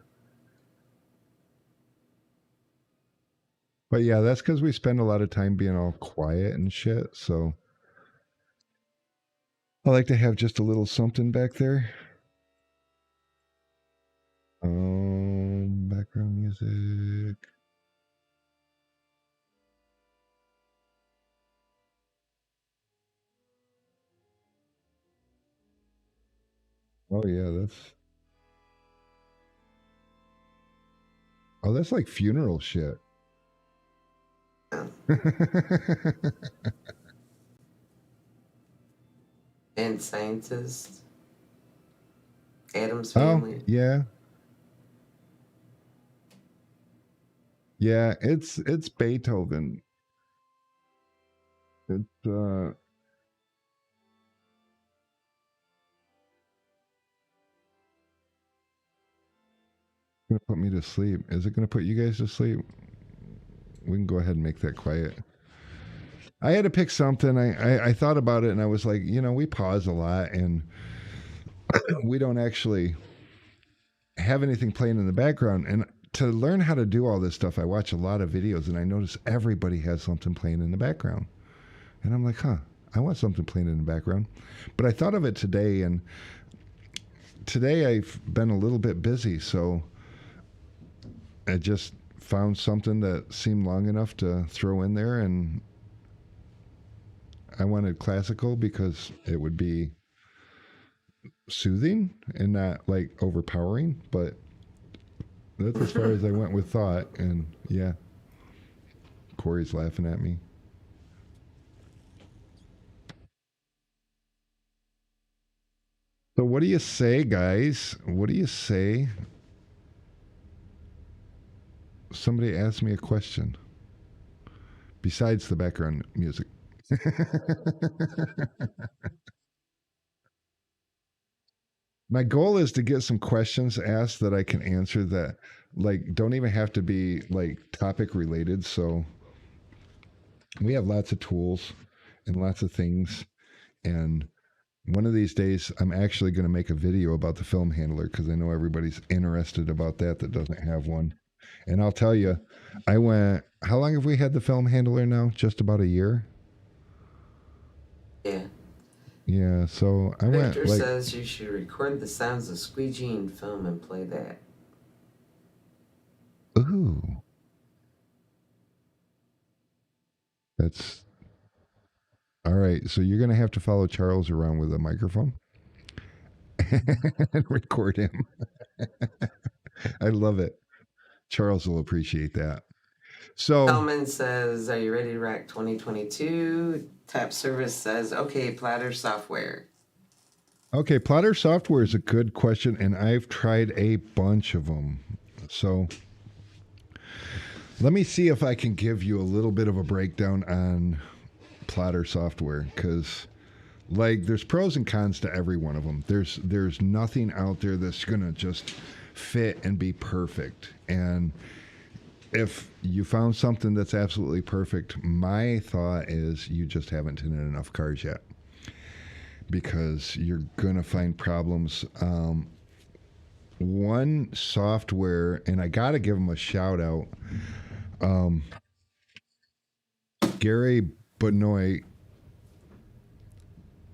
But yeah, that's because we spend a lot of time being all quiet and shit. So I like to have just a little something back there. Background music. Oh yeah, that's like funeral shit. And scientist. Adam's family. Oh, yeah. Yeah, it's Beethoven. It's gonna put me to sleep. Is it gonna put you guys to sleep? We can go ahead and make that quiet. I had to pick something. I thought about it and I was like, we pause a lot and we don't actually have anything playing in the background. And to learn how to do all this stuff, I watch a lot of videos and I notice everybody has something playing in the background. And I'm like, I want something playing in the background. But I thought of it today, and today I've been a little bit busy, so I just found something that seemed long enough to throw in there, and I wanted classical because it would be soothing and not like overpowering, but that's as far as I went with thought. And yeah, Corey's laughing at me. So what do you say, guys? What do you say? Somebody asked me a question besides the background music. My goal is to get some questions asked that I can answer that like don't even have to be like topic related. So we have lots of tools and lots of things, and one of these days I'm actually going to make a video about the film handler because I know everybody's interested about that doesn't have one. And I'll tell you, how long have we had the film handler now? Just about a year. Yeah. Yeah, so I Victor went like, says you should record the sounds of squeegeeing film and play that. ooh, that's all right. So you're going to have to follow Charles around with a microphone and record him. I love it. Charles will appreciate that. So, Elman says, are you ready to rock 2022? Tap Service says, okay, Platter Software. okay, Plotter Software is a good question, and I've tried a bunch of them. So, let me see if I can give you a little bit of a breakdown on Plotter Software because, like, there's pros and cons to every one of them. There's nothing out there that's gonna just fit and be perfect. And if you found something that's absolutely perfect, my thought is you just haven't tinted enough cars yet because you're gonna find problems. One software, and I gotta give them a shout out. Gary Benoit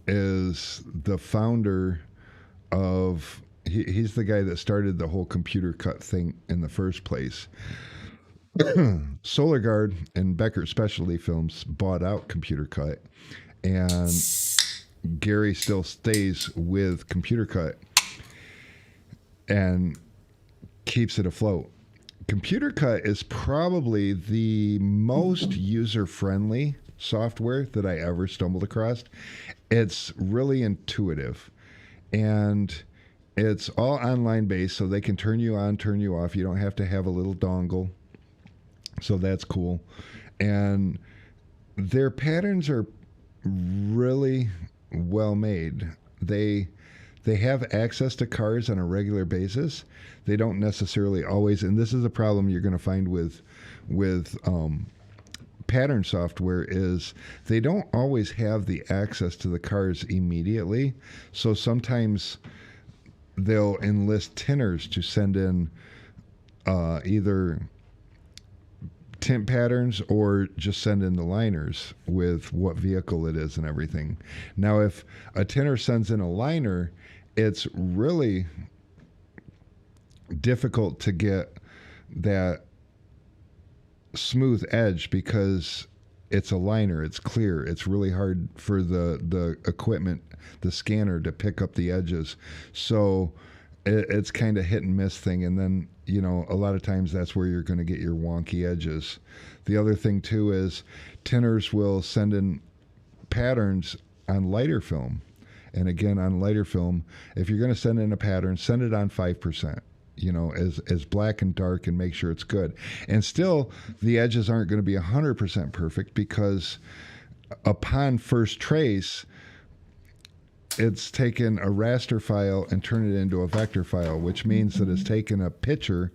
is the founder of. He's the guy that started the whole computer cut thing in the first place. Solar Guard and Becker Specialty Films bought out Computer Cut, and Gary still stays with Computer Cut and keeps it afloat. Computer Cut is probably the most user friendly software that I ever stumbled across. It's really intuitive and it's all online based, so they can turn you on, turn you off. You don't have to have a little dongle. So that's cool. And their patterns are really well made. They have access to cars on a regular basis. They don't necessarily always, and this is a problem you're going to find with pattern software, is they don't always have the access to the cars immediately. So sometimes they'll enlist tinners to send in either tint patterns or just send in the liners with what vehicle it is and everything. Now, if a tinner sends in a liner, it's really difficult to get that smooth edge because it's a liner, it's clear. It's really hard for the equipment, the scanner, to pick up the edges. So it's kind of hit and miss thing. And then, a lot of times that's where you're going to get your wonky edges. The other thing too is tinners will send in patterns on lighter film. And again, on lighter film, if you're going to send in a pattern, send it on 5%. as black and dark, and make sure it's good. And still, the edges aren't going to be 100% perfect, because upon first trace, it's taken a raster file and turned it into a vector file, which means that it's taken a picture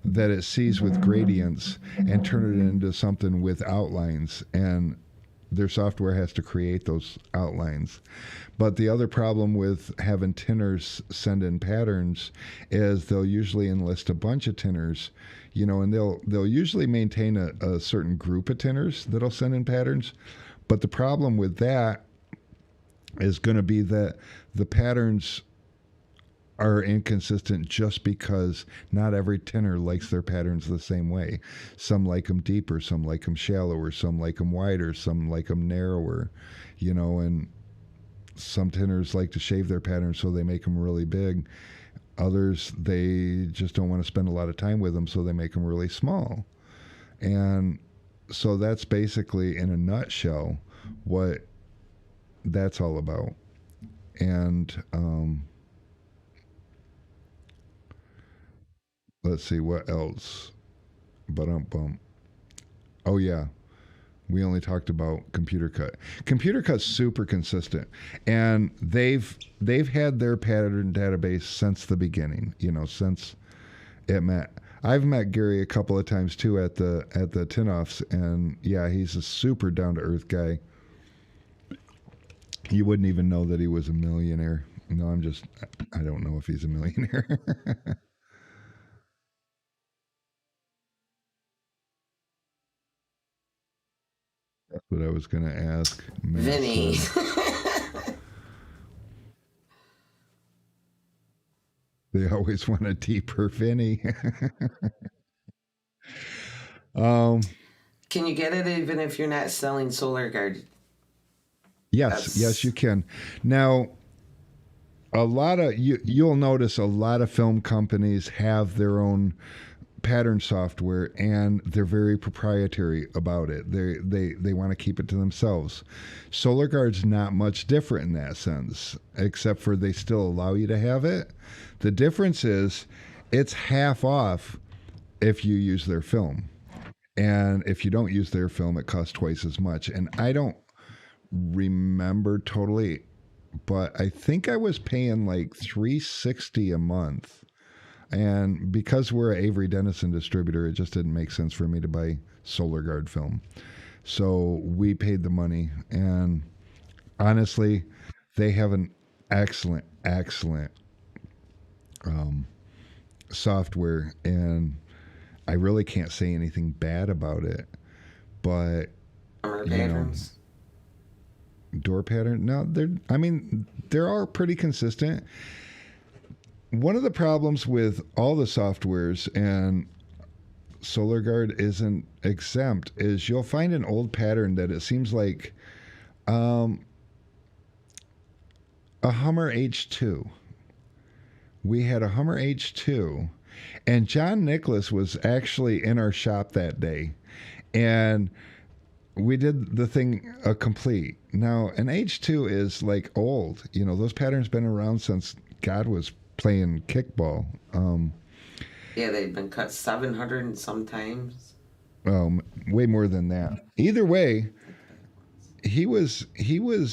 that it sees with gradients and turned it into something with outlines, and their software has to create those outlines. But the other problem with having tinners send in patterns is they'll usually enlist a bunch of tinners, and they'll usually maintain a certain group of tinners that'll send in patterns. But the problem with that is going to be that the patterns are inconsistent, just because not every tinner likes their patterns the same way. Some like them deeper, some like them shallower, some like them wider, some like them narrower, and some tinners like to shave their patterns, so they make them really big. Others, they just don't want to spend a lot of time with them, so they make them really small. And so that's basically, in a nutshell, what that's all about. And let's see what else. Oh yeah, we only talked about Computer Cut. Computer Cut's super consistent, and they've had their pattern database since the beginning. Since it met. I've met Gary a couple of times too at the tin-offs, and yeah, he's a super down to earth guy. You wouldn't even know that he was a millionaire. No, I don't know if he's a millionaire. That's what I was going to ask. Vinny. They always want a deeper Vinny. Can you get it even if you're not selling Solar Guard? Yes, you can. Now, a lot of you'll notice a lot of film companies have their own pattern software, and they're very proprietary about it. They want to keep it to themselves. Solar Guard's not much different in that sense, except for they still allow you to have it. The difference is it's half off if you use their film. And if you don't use their film, it costs twice as much. And I don't remember totally, but I think I was paying like $360 a month. And because we're an Avery Dennison distributor, it just didn't make sense for me to buy Solar Guard film. So we paid the money. And honestly, they have an excellent software. And I really can't say anything bad about it. But, patterns. Door pattern? No, they're all pretty consistent. One of the problems with all the softwares, and Solar Guard isn't exempt, is you'll find an old pattern that it seems like a Hummer H2. We had a Hummer H2, and John Nicholas was actually in our shop that day, and we did the thing complete. Now, an H2 is like old. Those patterns been around since God was playing kickball. Yeah, they've been cut 700 and sometimes. Way more than that. Either way, he was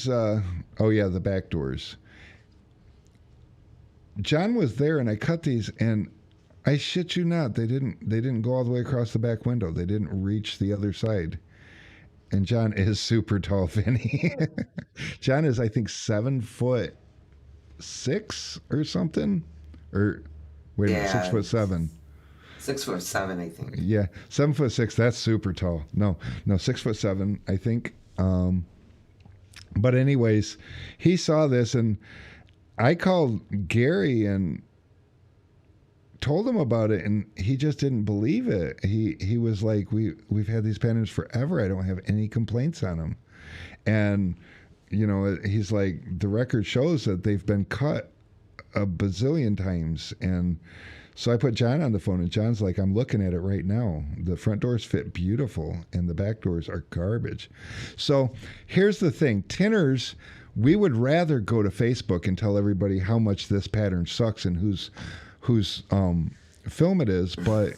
oh yeah, the back doors. John was there, and I cut these, and I shit you not, they didn't go all the way across the back window. They didn't reach the other side. And John is super tall, Vinny. John is, I think, 7'6" or something. Or wait a minute, 6'7". 6'7", I think. Yeah, 7'6". That's super tall. No, 6'7", I think. But anyways, he saw this, and I called Gary and told him about it, and he just didn't believe it. He was like, we've had these patterns forever. I don't have any complaints on them. And he's like, the record shows that they've been cut a bazillion times. And so I put John on the phone, and John's like, I'm looking at it right now. The front doors fit beautiful, and the back doors are garbage. So here's the thing. Tinners, we would rather go to Facebook and tell everybody how much this pattern sucks and whose Filament is, but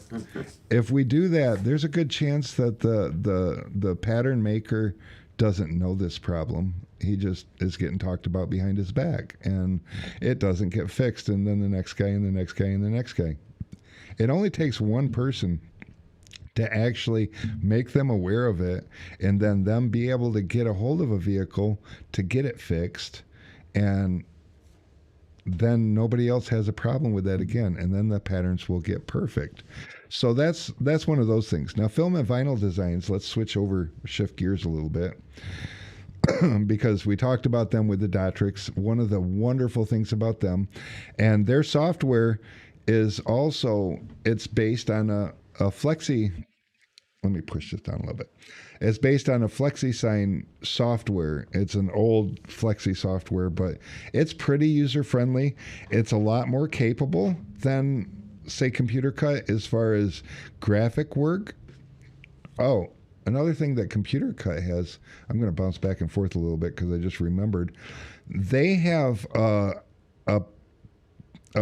if we do that, there's a good chance that the pattern maker doesn't know this problem. He just is getting talked about behind his back, and it doesn't get fixed, and then the next guy and the next guy and the next guy. It only takes one person to actually make them aware of it, and then them be able to get a hold of a vehicle to get it fixed, and then nobody else has a problem with that again, and then the patterns will get perfect. So that's one of those things. Now, Filament Vinyl Designs, let's shift gears a little bit, because we talked about them with the Dotrix. One of the wonderful things about them, and their software is also, it's based on a Flexi. Let me push this down a little bit. It's based on a FlexiSign software. It's an old Flexi software, but it's pretty user-friendly. It's a lot more capable than, say, Computer Cut as far as graphic work. Oh, another thing that Computer Cut has, I'm going to bounce back and forth a little bit because I just remembered. They have a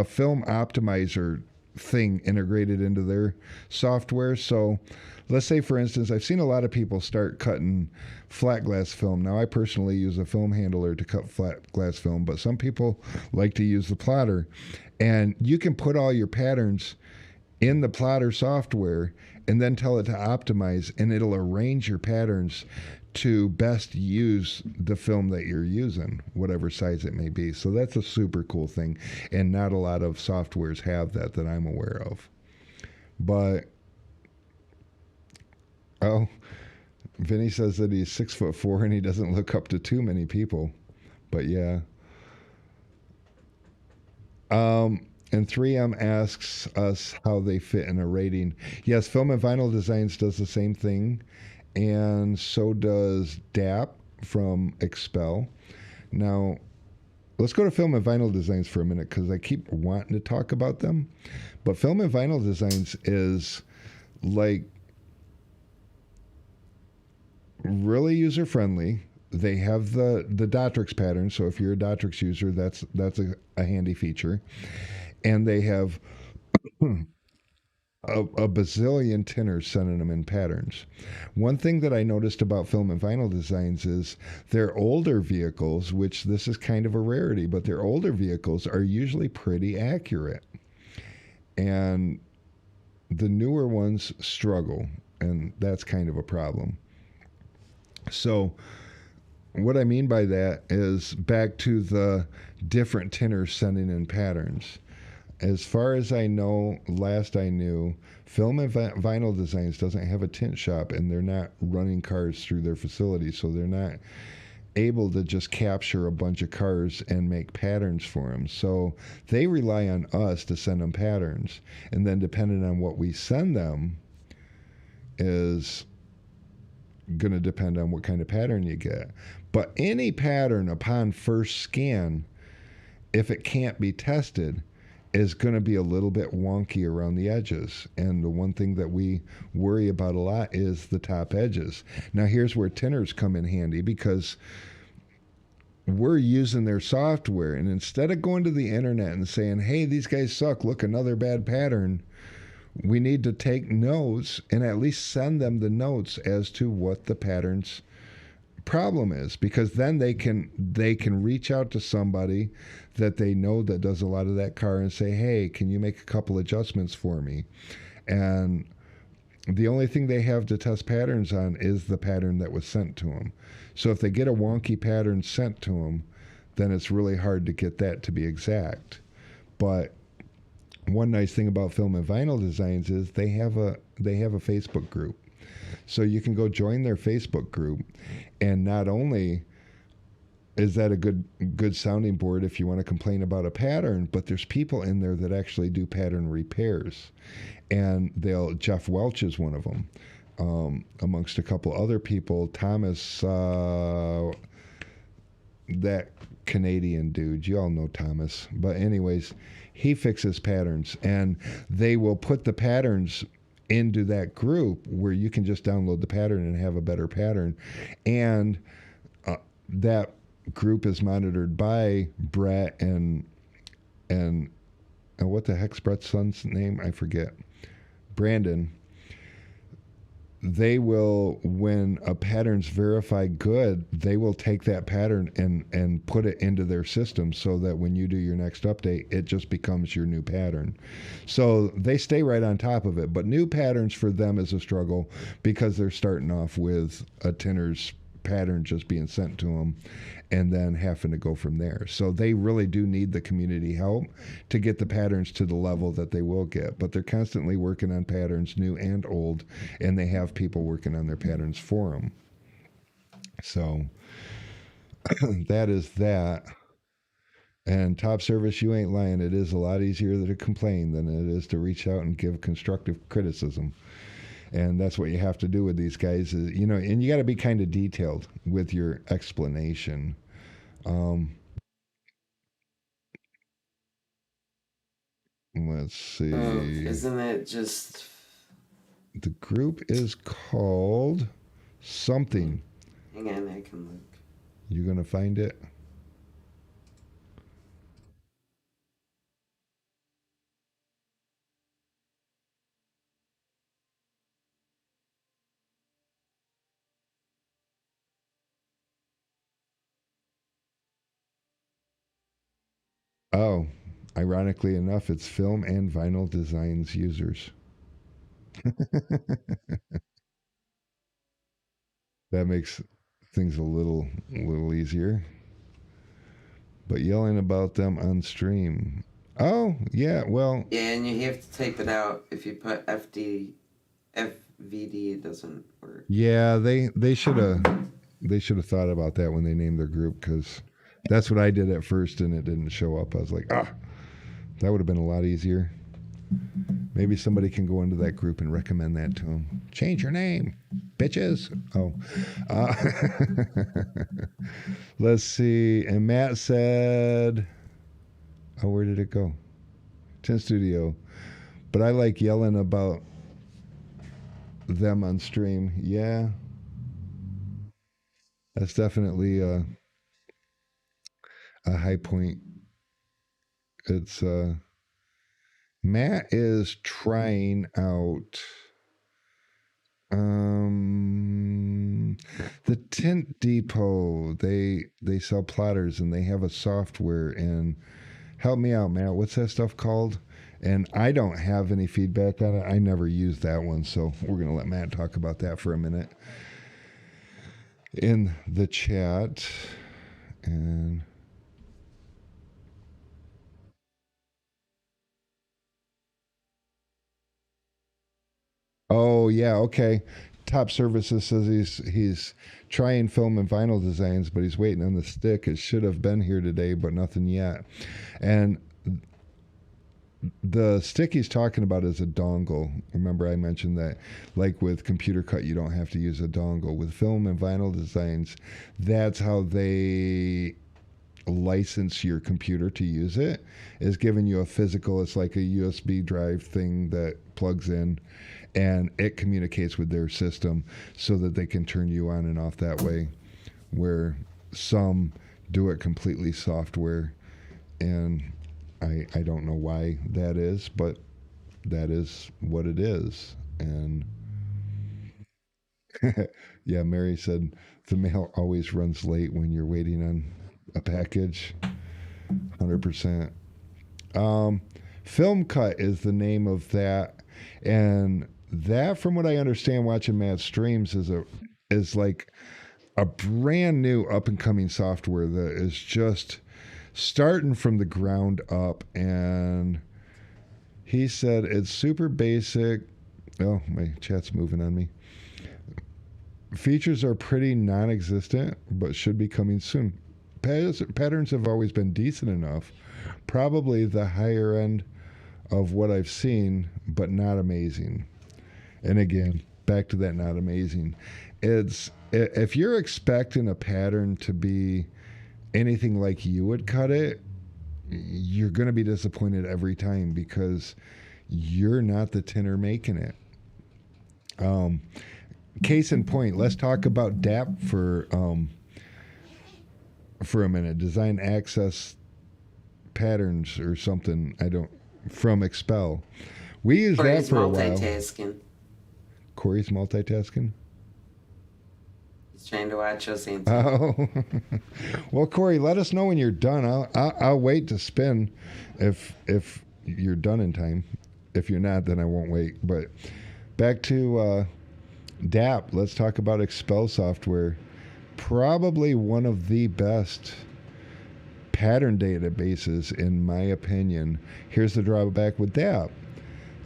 film optimizer thing integrated into their software. So let's say, for instance, I've seen a lot of people start cutting flat glass film. Now, I personally use a film handler to cut flat glass film, but some people like to use the plotter. And you can put all your patterns in the plotter software and then tell it to optimize, and it'll arrange your patterns to best use the film that you're using, whatever size it may be. So that's a super cool thing, and not a lot of softwares have that I'm aware of. But Vinny says that he's 6'4" and he doesn't look up to too many people. But yeah. And 3M asks us how they fit in a rating. Yes, Filament Vinyl Designs does the same thing, and so does DAP from Expel. Now, let's go to Filament Vinyl Designs for a minute, because I keep wanting to talk about them. But Filament Vinyl Designs is like really user-friendly. They have the Dotrix pattern, so if you're a Dotrix user, that's a handy feature. And they have a bazillion tinners sending them in patterns. One thing that I noticed about Filament Vinyl Designs is their older vehicles, which this is kind of a rarity, but their older vehicles are usually pretty accurate. And the newer ones struggle, and that's kind of a problem. So what I mean by that is back to the different tinners sending in patterns. As far as I know, last I knew, Filament Vinyl Designs doesn't have a tint shop, and they're not running cars through their facility, so they're not able to just capture a bunch of cars and make patterns for them. So they rely on us to send them patterns, and then depending on what we send them is going to depend on what kind of pattern you get. But any pattern upon first scan, if it can't be tested, is going to be a little bit wonky around the edges. And the one thing that we worry about a lot is the top edges. Now, here's where tinners come in handy, because we're using their software, and instead of going to the internet and saying, hey, these guys suck, look, another bad pattern, we need to take notes and at least send them the notes as to what the pattern's problem is, because then they can reach out to somebody that they know that does a lot of that car and say, hey, can you make a couple adjustments for me? And the only thing they have to test patterns on is the pattern that was sent to them. So if they get a wonky pattern sent to them, then it's really hard to get that to be exact. But one nice thing about Filament Vinyl Designs is they have a Facebook group. So you can go join their Facebook group, and not only is that a good sounding board if you want to complain about a pattern, but there's people in there that actually do pattern repairs. And Jeff Welch is one of them, amongst a couple other people. Thomas, that Canadian dude, you all know Thomas. But anyways, he fixes patterns, and they will put the patterns into that group where you can just download the pattern and have a better pattern. And that group is monitored by Brett and what the heck's Brett's son's name? I forget. Brandon. They will, when a pattern's verified good, they will take that pattern and put it into their system so that when you do your next update, it just becomes your new pattern. So they stay right on top of it. But new patterns for them is a struggle because they're starting off with a tinner's pattern just being sent to them and then having to go from there. So they really do need the community help to get the patterns to the level that they will get. But they're constantly working on patterns, new and old, and they have people working on their patterns for them. So that is that. And top service, you ain't lying. It is a lot easier to complain than it is to reach out and give constructive criticism. And that's what you have to do with these guys, is, you know, and you got to be kind of detailed with your explanation. Let's see. Isn't it just... The group is called something. Hang on, I can look. You going to find it? Oh, ironically enough, it's Film and Vinyl Designs users. That makes things a little easier. But yelling about them on stream. Oh, yeah, well. Yeah, and you have to type it out. If you put FVD, it doesn't work. Yeah, they should have thought about that when they named their group, because that's what I did at first and it didn't show up. I was like, that would have been a lot easier. Maybe somebody can go into that group and recommend that to them. Change your name, bitches. Oh. Let's see. And Matt said, where did it go? Tin Studio. But I like yelling about them on stream. Yeah. That's definitely a high point. It's Matt is trying out the Tint Depot. They sell plotters and they have a software. And help me out, Matt. What's that stuff called? And I don't have any feedback on it. I never used that one, so we're gonna let Matt talk about that for a minute in the chat. And oh yeah, okay. Top Services says he's trying Film and Vinyl Designs, but he's waiting on the stick. It should have been here today, but nothing yet. And the stick he's talking about is a dongle. Remember I mentioned that, like with Computer Cut, you don't have to use a dongle. With Film and Vinyl Designs, that's how they license your computer to use it, is giving you a physical, it's like a USB drive thing that plugs in and it communicates with their system so that they can turn you on and off that way, where some do it completely software. And I don't know why that is, but that is what it is. And yeah, Mary said the mail always runs late when you're waiting on a package. 100%. Film Cut is the name of that. And that, from what I understand watching Matt's streams, is like a brand new up and coming software that is just starting from the ground up. And he said it's super basic. Oh, my chat's moving on me. Features are pretty non-existent, but should be coming soon. Patterns have always been decent enough. Probably the higher end of what I've seen, but not amazing. And again, back to that not amazing. It's, if you're expecting a pattern to be anything like you would cut it, you're going to be disappointed every time, because you're not the tinner making it. Case in point, let's talk about DAP for a minute. Design access patterns or something. I don't from Expel. We used Corey's that for a while. multitasking. Corey's multitasking. He's trying to watch us answer. Oh, well, Corey, let us know when you're done. I'll wait to spin if you're done in time. If you're not, then I won't wait. But back to DAP. Let's talk about Expel Software. Probably one of the best pattern databases, in my opinion. Here's the drawback with DAP.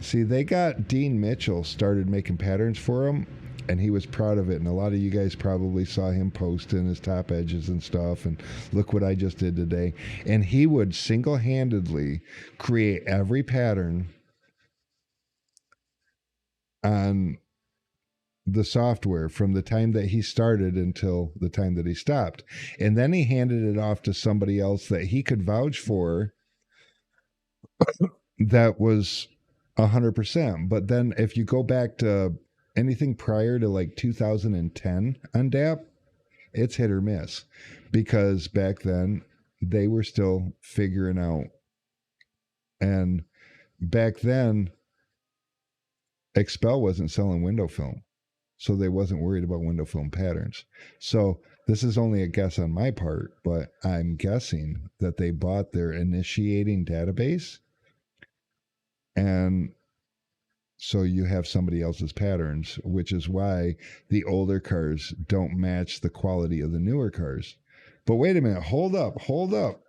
See, they got Dean Mitchell started making patterns for them, and he was proud of it. And a lot of you guys probably saw him posting his top edges and stuff. And look what I just did today. And he would single-handedly create every pattern on the software from the time that he started until the time that he stopped. And then he handed it off to somebody else that he could vouch for that was 100%. But then if you go back to anything prior to like 2010 on DAP, it's hit or miss, because back then they were still figuring out. And back then, Expel wasn't selling window film, so they wasn't worried about window film patterns. So this is only a guess on my part, but I'm guessing that they bought their initiating database, and so you have somebody else's patterns, which is why the older cars don't match the quality of the newer cars. But wait a minute, hold up.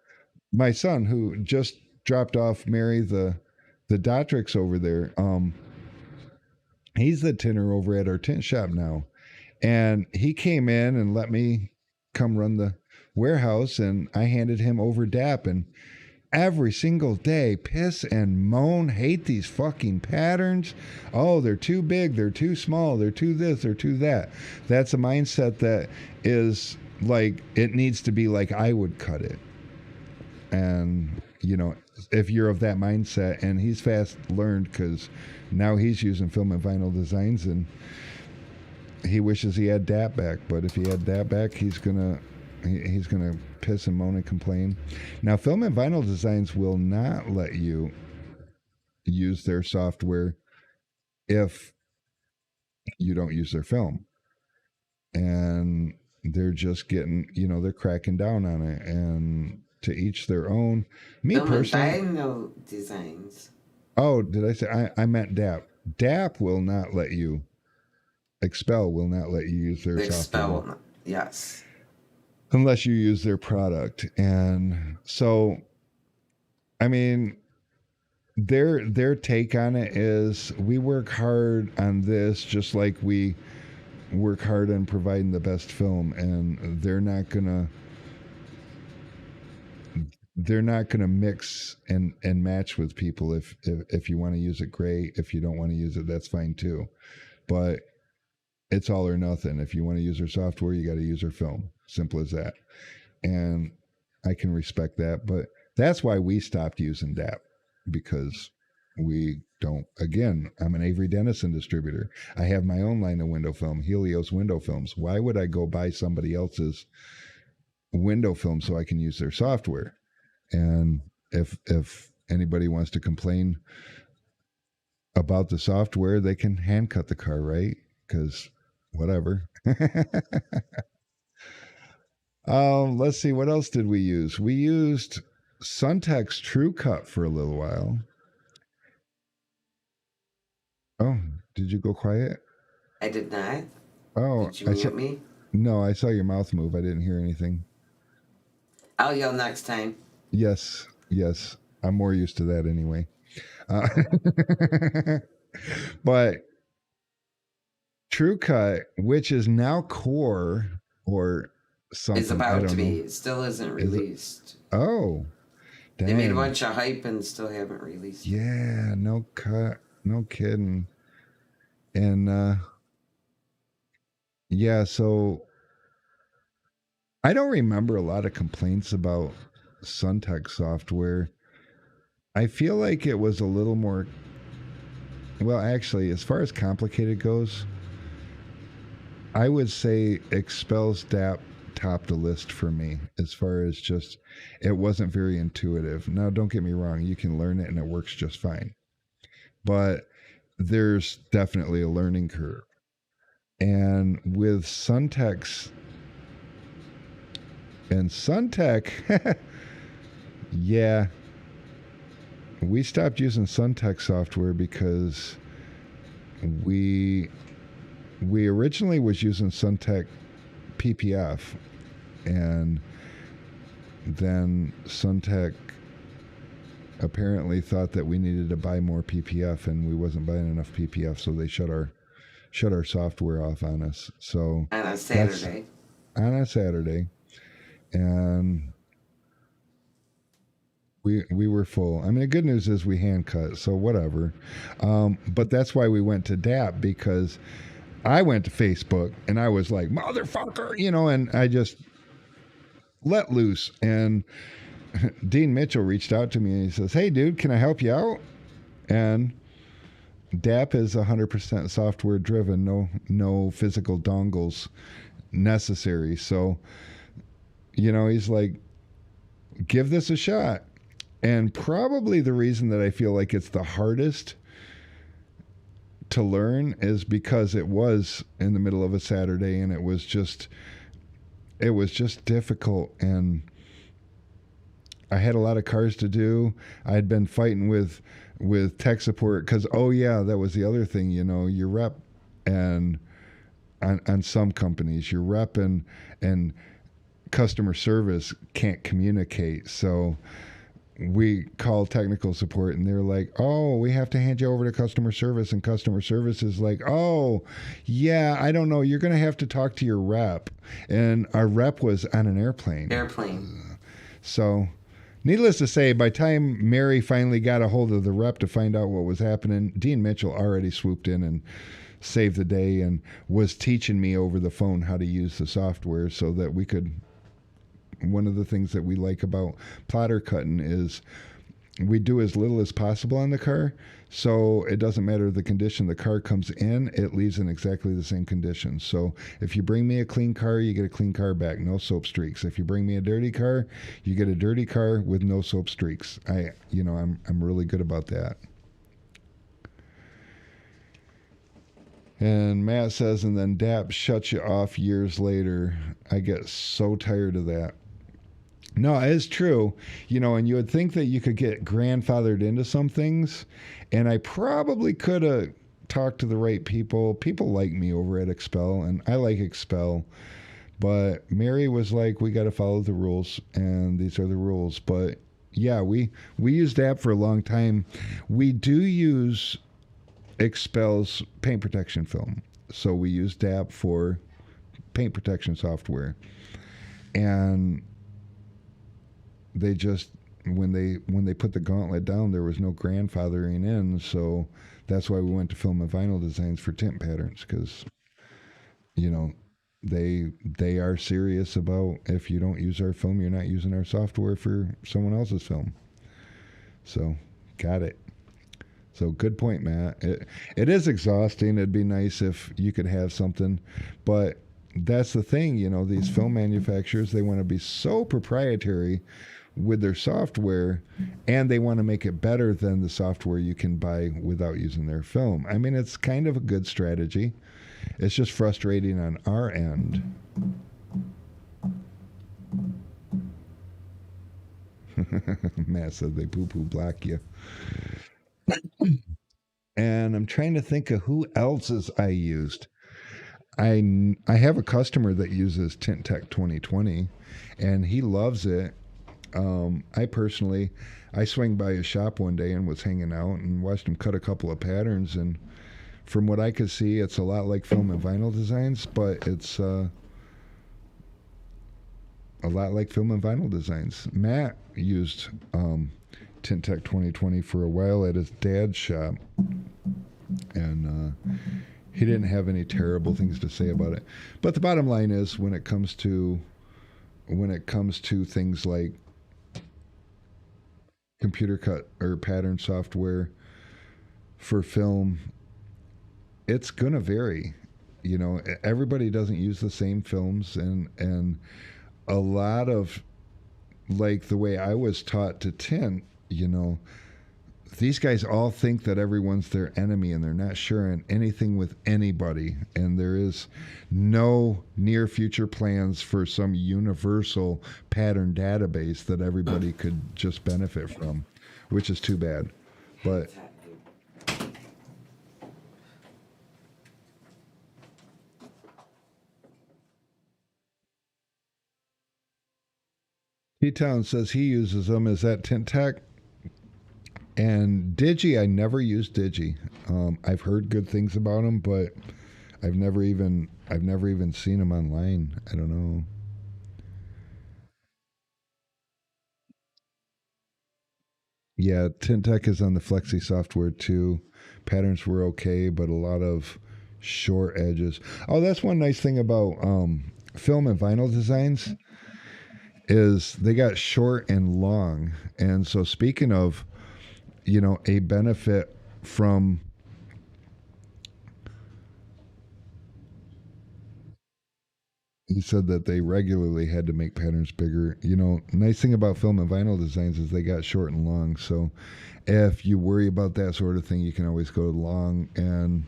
My son, who just dropped off Mary the Dotrix over there, he's the tinner over at our tint shop now. And he came in and let me come run the warehouse, and I handed him over DAP, and every single day piss and moan, hate these fucking patterns. Oh, they're too big, they're too small, they're too this, they're too that. That's a mindset that is like, it needs to be like I would cut it. And you know, if you're of that mindset, and he's fast learned, because now he's using Filament Vinyl Designs, and he wishes he had DAP back. But if he had DAP back, he's gonna piss and moan and complain. Now, Filament Vinyl Designs will not let you use their software if you don't use their film, and they're just getting, they're cracking down on it, and to each their own. Me personally, Vinyl Designs. Oh, did I say I meant DAP? DAP will not let you. Expel will not let you use their software. Yes. Unless you use their product. And so, I mean, their take on it is, we work hard on this just like we work hard on providing the best film, and they're not gonna mix and match with people. If you want to use it, great. If you don't want to use it, that's fine too. But it's all or nothing. If you want to use their software, you got to use their film. Simple as that. And I can respect that. But that's why we stopped using DAP, because we don't. Again, I'm an Avery Dennison distributor. I have my own line of window film, Helios window films. Why would I go buy somebody else's window film so I can use their software? And if anybody wants to complain about the software, they can hand cut the car, right? Because whatever. Let's see, what else did we use? We used Suntex True Cut for a little while. Oh, did you go quiet? I did not. Oh, did you mute me? No, I saw your mouth move. I didn't hear anything. I'll yell next time. Yes. I'm more used to that anyway. But True Cut, which is now Core or something, it's about to be. It still isn't released. Oh, dang. They made a bunch of hype and still haven't released. Yeah, no cut, no kidding. And yeah, so I don't remember a lot of complaints about Suntex software. I feel like it was a little more, well, actually, as far as complicated goes, I would say Expel's DAP topped the list for me as far as just, it wasn't very intuitive. Now, don't get me wrong, you can learn it and it works just fine. But there's definitely a learning curve. And with Suntex, yeah, we stopped using Suntex software because we originally was using Suntech PPF, and then Suntech apparently thought that we needed to buy more PPF, and we wasn't buying enough PPF, so they shut our software off on us. So on a Saturday. And we were full. I mean, the good news is we hand cut, so whatever. But that's why we went to DAP, because I went to Facebook and I was like, motherfucker, and I just let loose. And Dean Mitchell reached out to me and he says, hey, dude, can I help you out? And DAP is 100% software driven, no physical dongles necessary. So, he's like, give this a shot. And probably the reason that I feel like it's the hardest to learn is because it was in the middle of a Saturday, and it was just difficult, and I had a lot of cars to do. I had been fighting with tech support because, that was the other thing, your rep, and on some companies, your rep and customer service can't communicate. So we call technical support and they're like, oh, we have to hand you over to customer service. And customer service is like, oh, yeah, I don't know. You're going to have to talk to your rep. And our rep was on an airplane. So needless to say, by the time Mary finally got a hold of the rep to find out what was happening, Dean Mitchell already swooped in and saved the day and was teaching me over the phone how to use the software so that we could. One of the things that we like about plotter cutting is we do as little as possible on the car, so it doesn't matter the condition the car comes in, it leaves in exactly the same condition. So if you bring me a clean car, you get a clean car back, no soap streaks. If you bring me a dirty car, you get a dirty car with no soap streaks. I'm really good about that. And Matt says, and then DAP shuts you off years later. I get so tired of that. No, it's true. And you would think that you could get grandfathered into some things. And I probably could have talked to the right people. People like me over at Expel, and I like Expel. But Mary was like, we got to follow the rules, and these are the rules. But yeah, we used DAP for a long time. We do use Expel's paint protection film. So we use DAP for paint protection software. And they just, when they put the gauntlet down, there was no grandfathering in. So that's why we went to Film and Vinyl Designs for tint patterns, because, they are serious about, if you don't use our film, you're not using our software for someone else's film. So, got it. So good point, Matt. It is exhausting. It'd be nice if you could have something, but that's the thing, these film manufacturers, they want to be so proprietary with their software, and they want to make it better than the software you can buy without using their film. I mean, it's kind of a good strategy. It's just frustrating on our end. Matt said they poo-poo block you. And I'm trying to think of who else's I used. I have a customer that uses Tint Tech 2020, and he loves it. I swing by his shop one day and was hanging out and watched him cut a couple of patterns, and from what I could see, it's a lot like Film and Vinyl Designs, but it's a lot like Film and Vinyl Designs. Matt used Tint Tech 2020 for a while at his dad's shop, and he didn't have any terrible things to say about it. But the bottom line is, when it comes to things like computer cut or pattern software for film, it's gonna vary. You know, everybody doesn't use the same films, and a lot of, like, the way I was taught to tint, you know, these guys all think that everyone's their enemy and they're not sharing anything with anybody. And there is no near future plans for some universal pattern database that everybody could just benefit from, which is too bad. But T-Town says he uses them. Is that Tint Tech? And Digi, I never used Digi. I've heard good things about them, but I've never even seen them online. I don't know. Yeah, Tint Tech is on the Flexi software too. Patterns were okay, but a lot of short edges. Oh, that's one nice thing about film and vinyl designs is they got short and long. And so speaking of, you know, a benefit from, he said that they regularly had to make patterns bigger. You know, nice thing about film and vinyl designs is they got short and long. So if you worry about that sort of thing, you can always go long and,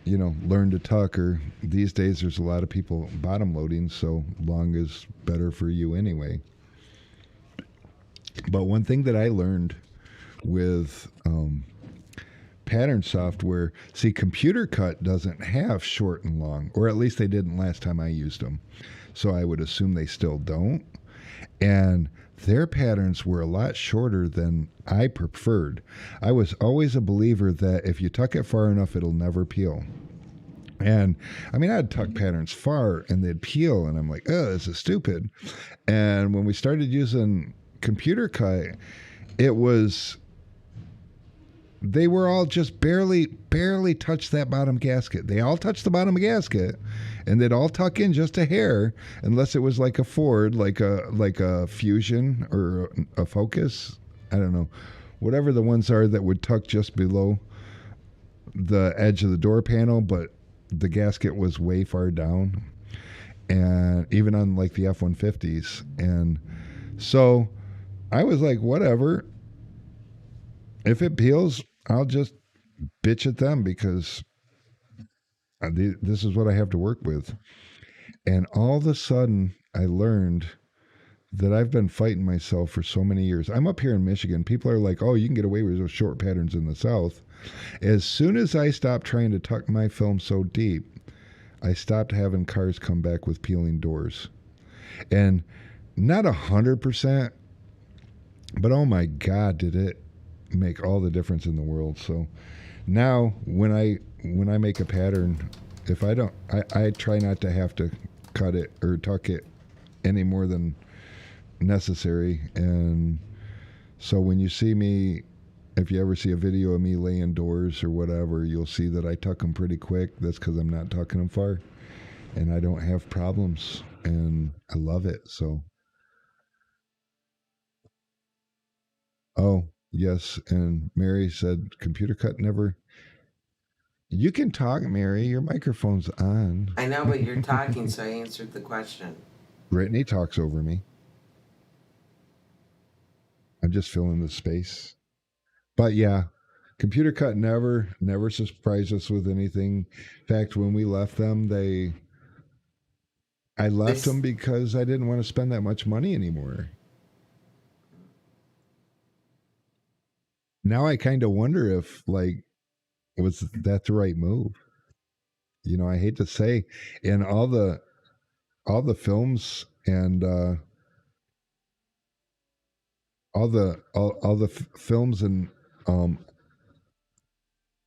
you know, learn to tuck. Or these days, there's a lot of people bottom loading, so long is better for you anyway. But one thing that I learned with pattern software, see, Computer Cut doesn't have short and long, or at least they didn't last time I used them. So I would assume they still don't. And their patterns were a lot shorter than I preferred. I was always a believer that if you tuck it far enough, it'll never peel. And I mean, I'd tuck patterns far and they'd peel, and I'm like, oh, this is stupid. And when we started using Computer Cut, it was, they were all just barely touched that bottom gasket. They all touched the bottom gasket, and they'd all tuck in just a hair, unless it was like a Ford, like a Fusion or a Focus. I don't know, whatever the ones are that would tuck just below the edge of the door panel, but the gasket was way far down, and even on like the F-150s. And so I was like, whatever. If it peels, I'll just bitch at them because this is what I have to work with. And all of a sudden, I learned that I've been fighting myself for so many years. I'm up here in Michigan. People are like, oh, you can get away with those short patterns in the South. As soon as I stopped trying to tuck my film so deep, I stopped having cars come back with peeling doors. And not 100%, but oh my God, did it make all the difference in the world. So now when I make a pattern, if I don't, I try not to have to cut it or tuck it any more than necessary. And so when you see me, if you ever see a video of me laying doors or whatever, you'll see that I tuck them pretty quick. That's because I'm not tucking them far, and I don't have problems, and I love it. So, oh yes, and Mary said Computer Cut never. You can talk, Mary. Your microphone's on. I know, but you're talking, so I answered the question. Brittany talks over me. I'm just filling the space. But yeah, Computer Cut never surprised us with anything. In fact, when we left them, I left them because I didn't want to spend that much money anymore. Now I kind of wonder if, like, was that the right move? You know, I hate to say, in all the films and all the films and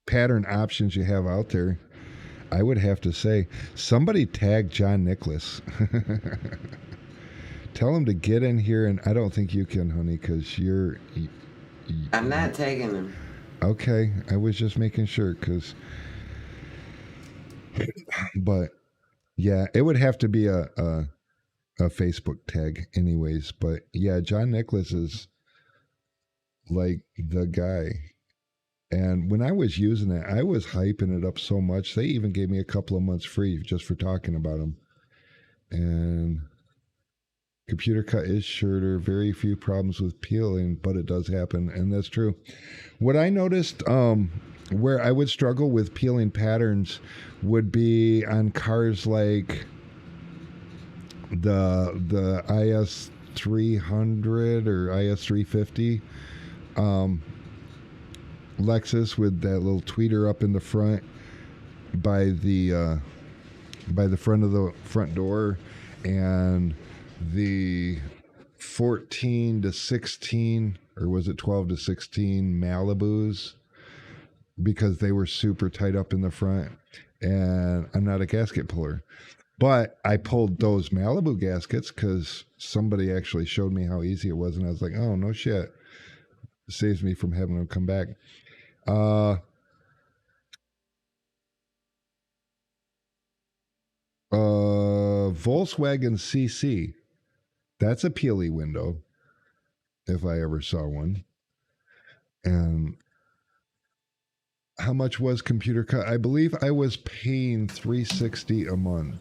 pattern options you have out there, I would have to say, somebody tag John Nicholas. Tell him to get in here, and I don't think you can, honey, because I'm not tagging him. Okay, I was just making sure, because, but yeah, it would have to be a Facebook tag, anyways. But yeah, John Nicholas is like the guy. And when I was using it, I was hyping it up so much. They even gave me a couple of months free just for talking about them. And computer cut is shorter, very few problems with peeling, but it does happen, and that's true. What I noticed, where I would struggle with peeling patterns would be on cars like the IS 300 or IS 350 Lexus with that little tweeter up in the front by the front of the front door, and the 14 to 16, or was it 12 to 16 Malibus, because they were super tight up in the front. And I'm not a gasket puller, but I pulled those Malibu gaskets because somebody actually showed me how easy it was, and I was like, oh, no shit. It saves me from having them come back. Volkswagen CC. That's a peely window, if I ever saw one. And how much was computer cut? I believe I was paying $360 a month.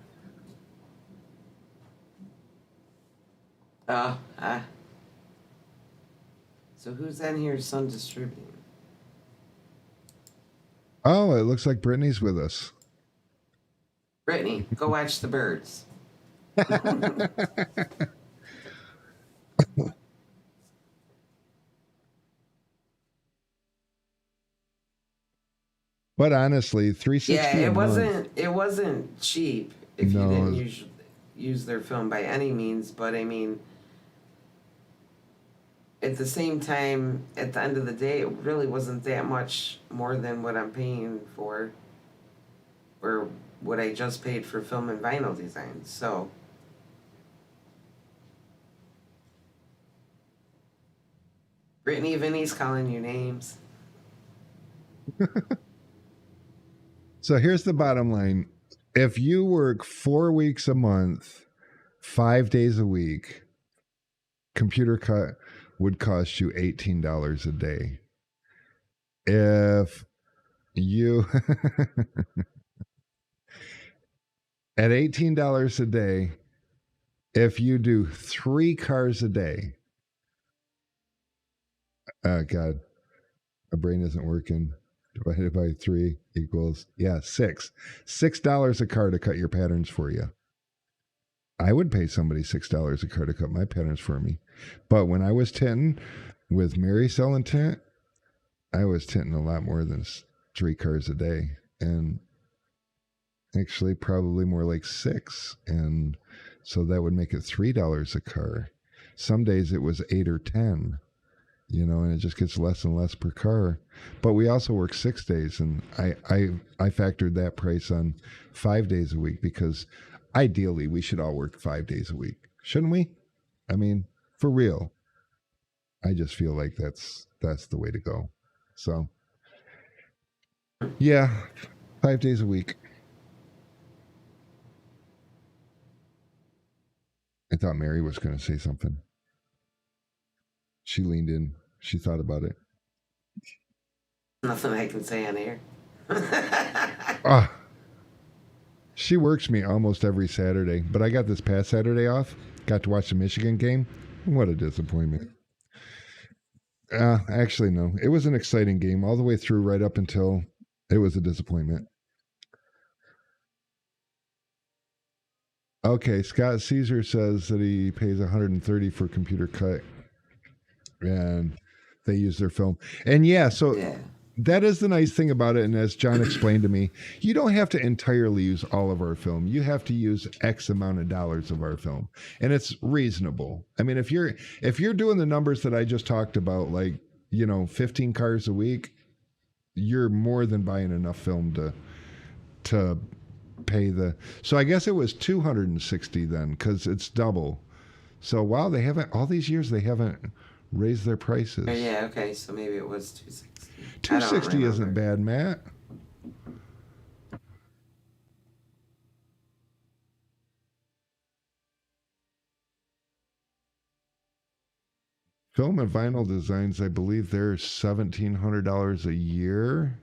So who's in here? Sun Distributing. Oh, it looks like Brittany's with us. Brittany, go watch the birds. But honestly, $360 Yeah, a month. it wasn't cheap if you didn't use their film by any means, but I mean, at the same time, at the end of the day, it really wasn't that much more than what I'm paying for, or what I just paid for film and vinyl design. So Brittany, Vinny's calling you names. So here's the bottom line. If you work 4 weeks a month, 5 days a week, computer cut would cost you $18 a day. If you at $18 a day, if you do 3 cars a day, God, my brain isn't working. Divided by 3 equals, $6. $6 a car to cut your patterns for you. I would pay somebody $6 a car to cut my patterns for me. But when I was tinting with Mary selling tint, I was tinting a lot more than 3 cars a day. And actually probably more like 6. And so that would make it $3 a car. Some days it was 8 or 10. And it just gets less and less per car. But we also work 6 days, and I factored that price on 5 days a week, because ideally we should all work 5 days a week, shouldn't we? I mean, for real. I just feel like that's the way to go. So, yeah, 5 days a week. I thought Mary was going to say something. She leaned in. She thought about it. Nothing I can say on air. She works me almost every Saturday, but I got this past Saturday off. Got to watch the Michigan game. What a disappointment. Actually, no. It was an exciting game all the way through, right up until it was a disappointment. Okay, Scott Caesar says that he pays $130 for computer cut, and they use their film. And that is the nice thing about it. And as John explained to me, you don't have to entirely use all of our film. You have to use X amount of dollars of our film, and it's reasonable. I mean, if you're doing the numbers that I just talked about, like 15 cars a week, you're more than buying enough film to pay the. So I guess it was 260 then, because it's double. So wow, they haven't all these years they haven't raised their prices. Oh, yeah, okay, so maybe it was 260. 260 isn't bad, Matt. Film and vinyl designs, I believe they're $1,700 a year,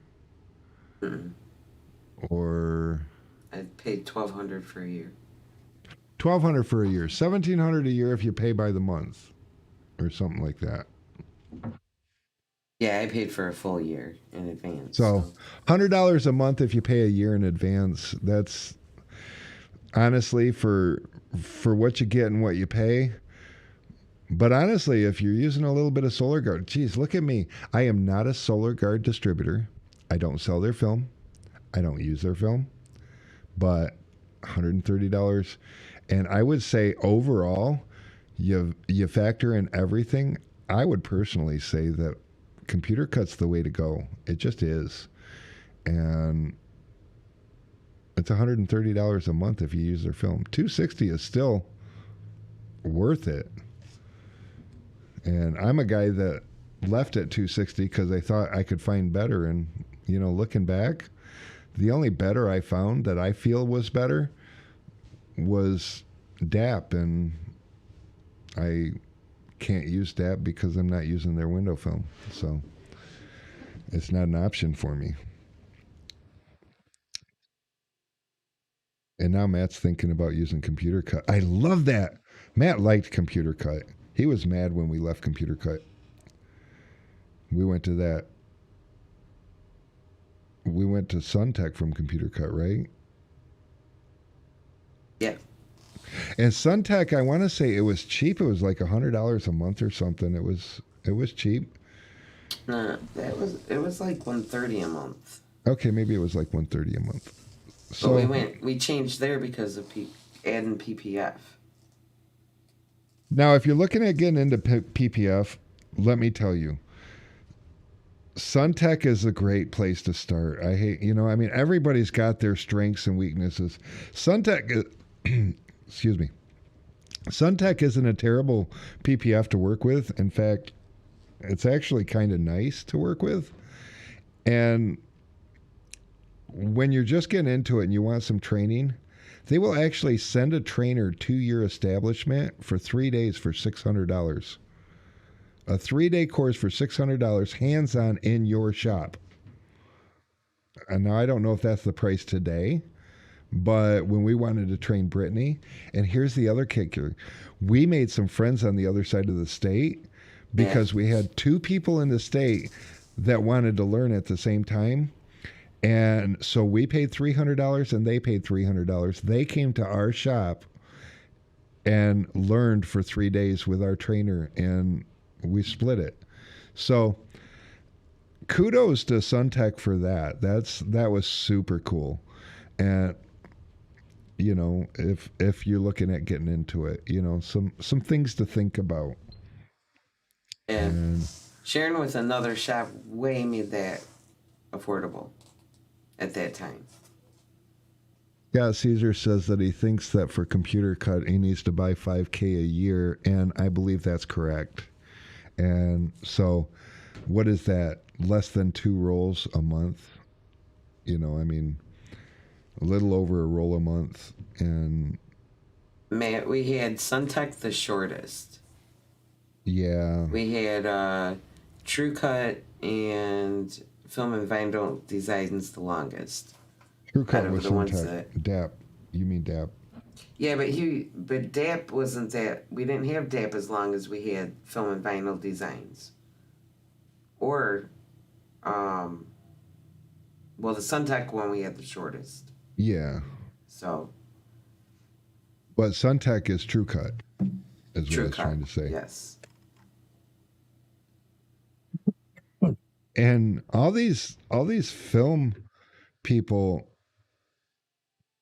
or I paid $1,200 for a year. $1,200 for a year, $1,700 a year if you pay by the month, or something like that. Yeah, I paid for a full year in advance. So $100 a month if you pay a year in advance. That's honestly for what you get and what you pay. But honestly, if you're using a little bit of Solar Guard, geez, look at me. I am not a Solar Guard distributor. I don't sell their film. I don't use their film. But $130. And I would say overall, you factor in everything. I would personally say that Computer Cut's the way to go. It just is. And it's $130 a month if you use their film. $260 is still worth it. And I'm a guy that left at $260 because I thought I could find better. And, you know, looking back, the only better I found that I feel was better was DAP. And I can't use DAP because I'm not using their window film. So it's not an option for me. And now Matt's thinking about using Computer Cut. I love that. Matt liked Computer Cut. He was mad when we left Computer Cut. We went to that. We went to Suntech from Computer Cut, right? Yeah. And Suntech, I want to say it was cheap. It was like $100 a month or something. It was cheap. It was like $130 a month. Okay, maybe it was like $130 a month. So we changed there because of adding PPF. Now, if you're looking at getting into PPF, let me tell you, Suntech is a great place to start. Everybody's got their strengths and weaknesses. Suntech, excuse me, Suntech isn't a terrible PPF to work with. In fact, it's actually kind of nice to work with. And when you're just getting into it and you want some training, they will actually send a trainer to your establishment for 3 days for $600. A 3-day course for $600, hands-on in your shop. And now I don't know if that's the price today, but when we wanted to train Brittany, and here's the other kicker, we made some friends on the other side of the state because we had 2 people in the state that wanted to learn at the same time. And so we paid $300 and they paid $300. They came to our shop and learned for 3 days with our trainer, and we split it. So kudos to Suntech for that. That was super cool. And you know, if you're looking at getting into it, you know, some things to think about. And sharing with another shop way made that affordable at that time. Yeah, Caesar says that he thinks that for Computer Cut he needs to buy $5,000 a year, and I believe that's correct. And so what is that? Less than 2 rolls a month? You know, I mean, a little over a roll a month. And Matt, we had Suntech the shortest. Yeah. We had True Cut and Film and Vinyl Designs the longest. True Cut was Suntech. DAP. You mean DAP? Yeah, but DAP wasn't that. We didn't have DAP as long as we had Film and Vinyl Designs. Or, the Suntech one we had the shortest. Yeah. So. But Suntech is True Cut, is what I was trying to say. Yes. And all these film people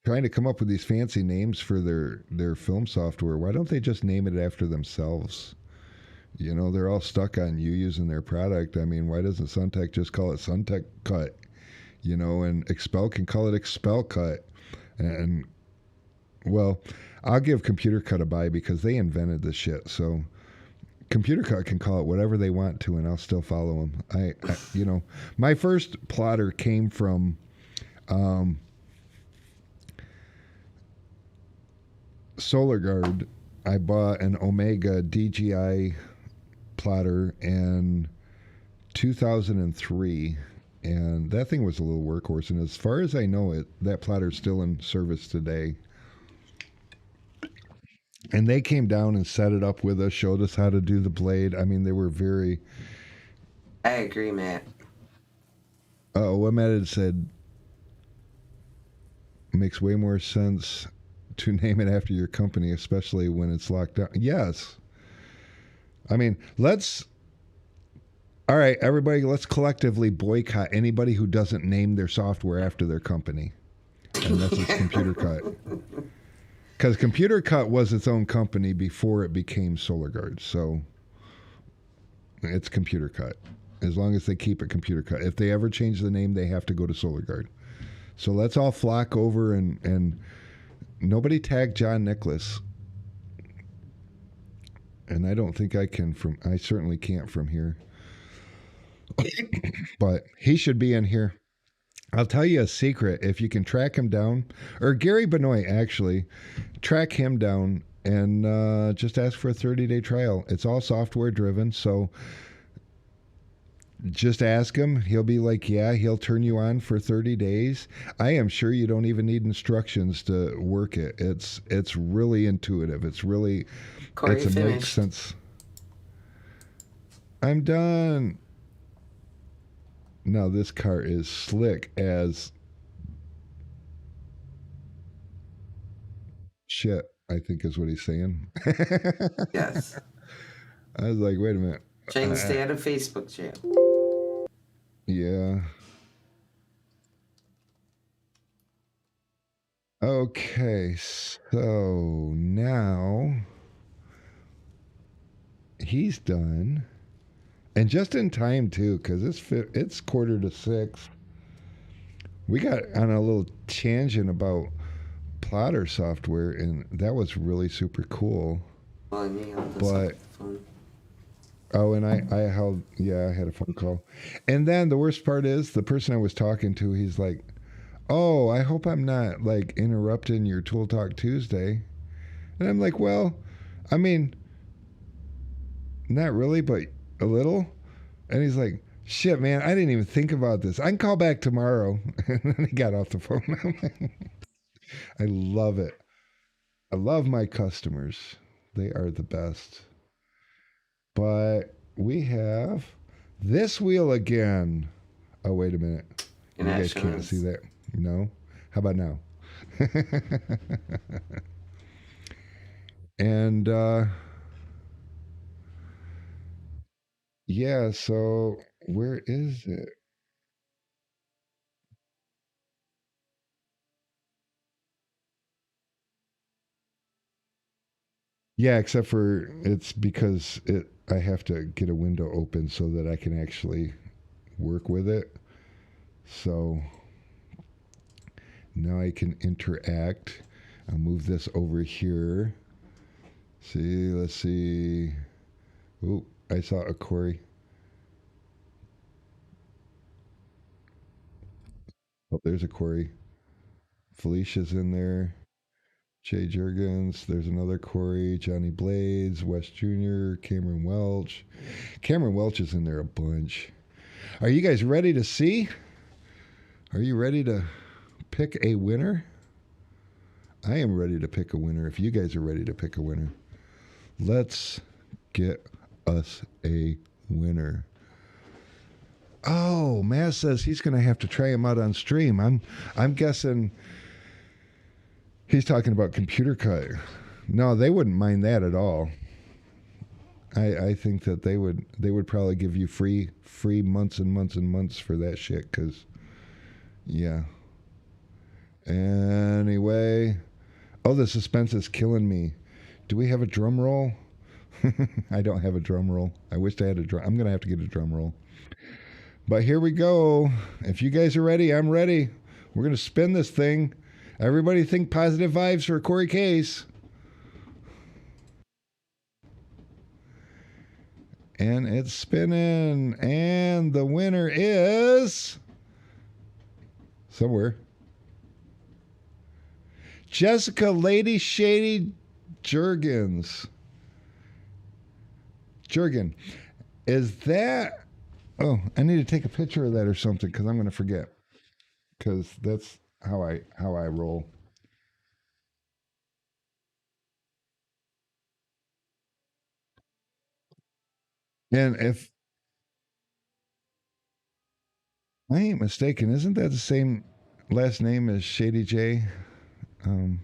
trying to come up with these fancy names for their film software. Why don't they just name it after themselves? You know, they're all stuck on you using their product. I mean, why doesn't Suntech just call it Suntech Cut? You know, and Expel can call it Expel Cut. And, well, I'll give Computer Cut a buy because they invented this shit. So Computer Cut can call it whatever they want to, and I'll still follow them. I you know, my first plotter came from Solar Guard. I bought an Omega DJI plotter in 2003, and that thing was a little workhorse. And as far as I know, that plotter's still in service today. And they came down and set it up with us, showed us how to do the blade. I mean, they were very... I agree, Matt. What Matt had said makes way more sense to name it after your company, especially when it's locked down. Yes. I mean, all right, everybody, let's collectively boycott anybody who doesn't name their software after their company. And that's its Computer Cut. Because Computer Cut was its own company before it became SolarGuard. So it's Computer Cut. As long as they keep it Computer Cut. If they ever change the name, they have to go to SolarGuard. So let's all flock over and nobody tag John Nicholas. And I don't think I can I certainly can't from here. But he should be in here. I'll tell you a secret. If you can track him down, or Gary Benoit, actually, track him down and just ask for a 30-day trial. It's all software driven, so just ask him. He'll be like, yeah, he'll turn you on for 30 days. I am sure you don't even need instructions to work it. It's really intuitive. It's really, Corey, it makes sense. I'm done. Now this car is slick as shit, I think is what he's saying. Yes. I was like, wait a minute. Trying to stay out of Facebook jail. Yeah. Okay, so now he's done. And just in time, too, because it's 5:45. We got on a little tangent about plotter software, and that was really super cool. Well, I mean, but oh, and I had a phone call. And then the worst part is the person I was talking to, he's like, oh, I hope I'm not like interrupting your Tool Talk Tuesday. And I'm like, well, I mean, not really, but a little. And he's like, shit, man, I didn't even think about this. I can call back tomorrow. And then he got off the phone. I love it. I love my customers. They are the best. But we have this wheel again. Oh, wait a minute. You guys can't see that. No? How about now? And yeah, so where is it? Yeah, except for it's because I have to get a window open so that I can actually work with it. So now I can interact. I'll move this over here. See, let's see. Oh, I saw a query. Oh, there's a query. Felicia's in there. Jay Jurgens. There's another query. Johnny Blades, West Jr., Cameron Welch. Cameron Welch is in there a bunch. Are you guys ready to see? Are you ready to pick a winner? I am ready to pick a winner if you guys are ready to pick a winner. Let's get us a winner. Oh, Matt says he's going to have to try him out on stream. I'm guessing he's talking about Computer Cut. No, they wouldn't mind that at all. I think that they would probably give you free months and months and months for that shit, because yeah. Anyway, oh, the suspense is killing me. Do we have a drum roll? I don't have a drum roll. I wish I had a drum. I'm gonna have to get a drum roll. But here we go. If you guys are ready, I'm ready. We're gonna spin this thing. Everybody think positive vibes for Corey Case. And it's spinning. And the winner is somewhere. Jessica Lady Shady Jurgen. Is that? Oh, I need to take a picture of that or something because I'm going to forget. Because that's how I roll. And if I ain't mistaken, isn't that the same last name as Shady J? Um,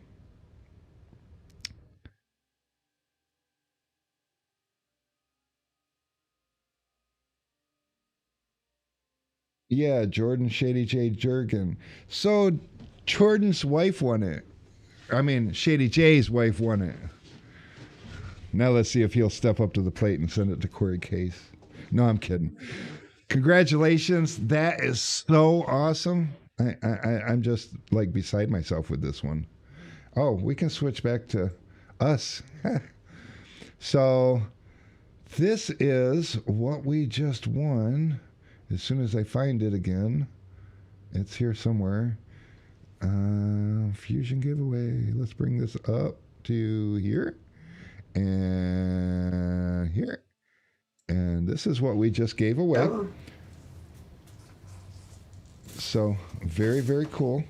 yeah, Jordan Shady J Jurgen. So Jordan's wife won it. I mean, Shady J's wife won it. Now let's see if he'll step up to the plate and send it to Corey Case. No, I'm kidding. Congratulations. That is so awesome. I'm just like beside myself with this one. Oh, we can switch back to us. So this is what we just won. As soon as I find it again, it's here somewhere. Fusion giveaway. Let's bring this up to here and here. And this is what we just gave away. Oh. So very, very cool.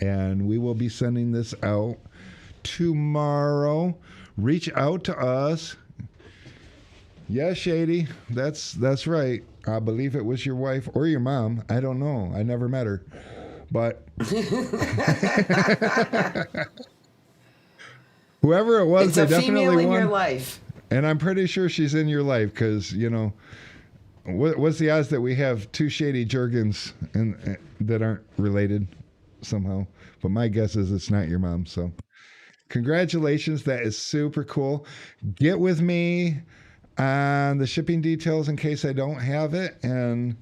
And we will be sending this out tomorrow. Reach out to us. Yeah, Shady. That's right. I believe it was your wife or your mom. I don't know. I never met her. But whoever it was, It's they a definitely female in won. your life. And I'm pretty sure she's in your life because, you know, what's the odds that we have two Shady Jurgens that aren't related somehow? But my guess is it's not your mom. So congratulations. That is super cool. Get with me on the shipping details in case I don't have it. And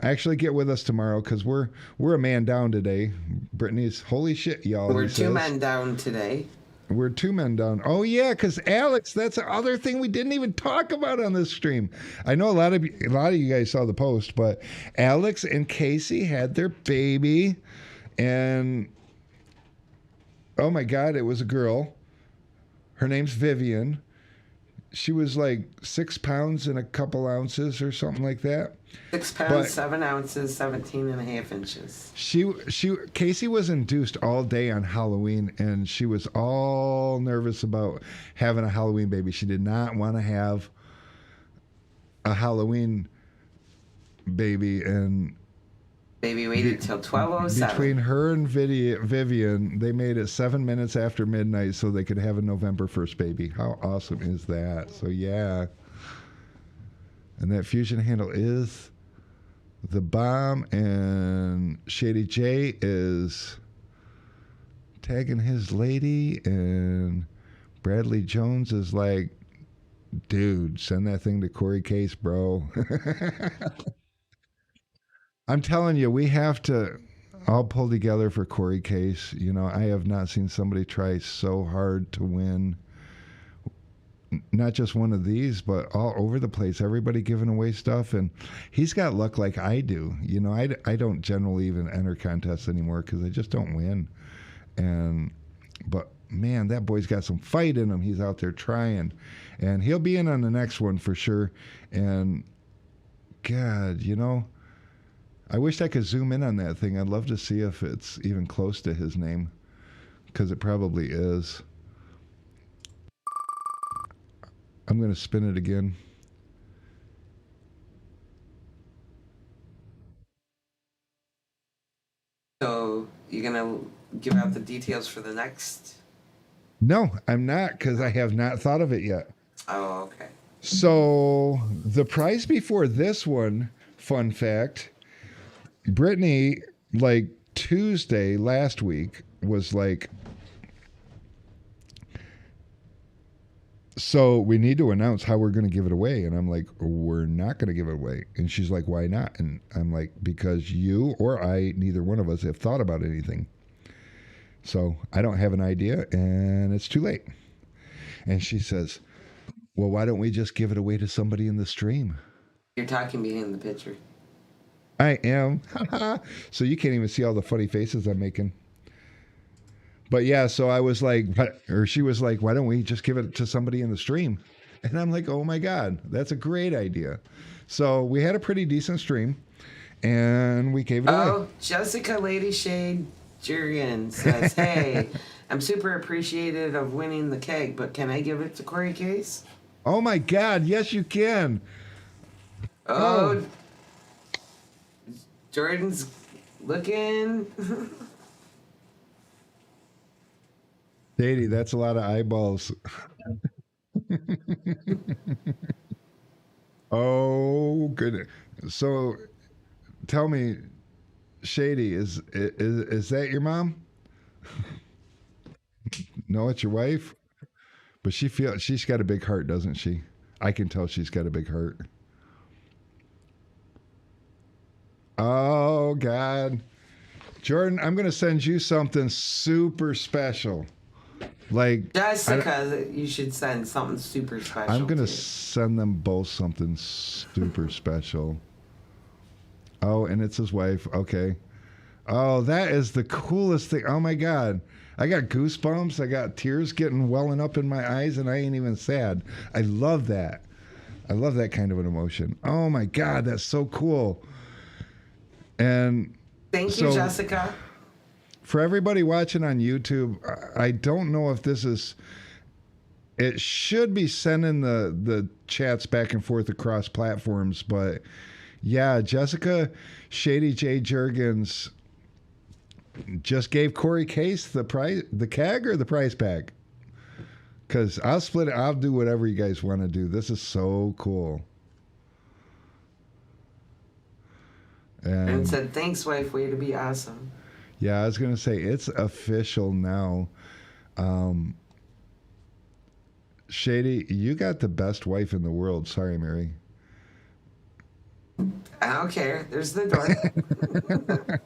actually get with us tomorrow because we're a man down today. Brittany's holy shit, y'all. We're two men down today. We're two men down. Oh yeah, because Alex, that's the other thing we didn't even talk about on this stream. I know a lot of you guys saw the post, but Alex and Casey had their baby, and oh my God, it was a girl. Her name's Vivian. She was like 6 pounds and a couple ounces or something like that. 6 pounds, 7 ounces, 17.5 inches. Casey was induced all day on Halloween, and she was all nervous about having a Halloween baby. She did not want to have a Halloween baby, and Baby waited till 12:07. between her and Vivian, they made it 7 minutes after midnight so they could have a November 1st baby. How awesome is that? So yeah. And that fusion handle is the bomb, and Shady J is tagging his lady, and Bradley Jones is like, dude, send that thing to Corey Case, bro. I'm telling you, we have to all pull together for Corey Case. You know, I have not seen somebody try so hard to win. Not just one of these, but all over the place. Everybody giving away stuff, and he's got luck like I do. You know, I don't generally even enter contests anymore because I just don't win. But man, that boy's got some fight in him. He's out there trying, and he'll be in on the next one for sure. And God, you know, I wish I could zoom in on that thing. I'd love to see if it's even close to his name, because it probably is. I'm going to spin it again. So you're going to give out the details for the next? No, I'm not, because I have not thought of it yet. Oh, okay. So the prize before this one, fun fact, Brittany, like Tuesday last week, was like, so we need to announce how we're going to give it away. And I'm like, we're not going to give it away. And she's like, why not? And I'm like, because you or I, neither one of us have thought about anything. So I don't have an idea, and it's too late. And she says, well, why don't we just give it away to somebody in the stream? You're talking behind the picture. I am. So you can't even see all the funny faces I'm making. But yeah, so I was like, or she was like, why don't we just give it to somebody in the stream? And I'm like, oh my God, that's a great idea. So we had a pretty decent stream, and we gave it away. Oh, Jessica Lady Shade Jurgen says, hey, I'm super appreciative of winning the keg, but can I give it to Corey Case? Oh my God, yes you can. Oh. Jordan's looking. Sadie, that's a lot of eyeballs. Oh, goodness. So tell me, Shady, is that your mom? No, it's your wife? But she's got a big heart, doesn't she? I can tell she's got a big heart. Oh, God. Jordan, I'm going to send you something super special. Like Jessica, you should send something super special. I'm going to send them both something super special. Oh, and it's his wife. Okay. Oh, that is the coolest thing. Oh, my God. I got goosebumps. I got tears welling up in my eyes, and I ain't even sad. I love that. I love that kind of an emotion. Oh, my God. That's so cool. And thank you, Jessica. For everybody watching on YouTube, I don't know if this is... It should be sending the chats back and forth across platforms, but yeah, Jessica Shady J. Jurgens just gave Corey Case the keg or the prize pack. Because I'll split it. I'll do whatever you guys want to do. This is so cool. And said, thanks, wife. Way to be awesome. Yeah, I was going to say, it's official now. Shady, you got the best wife in the world. Sorry, Mary. I don't care. There's the door.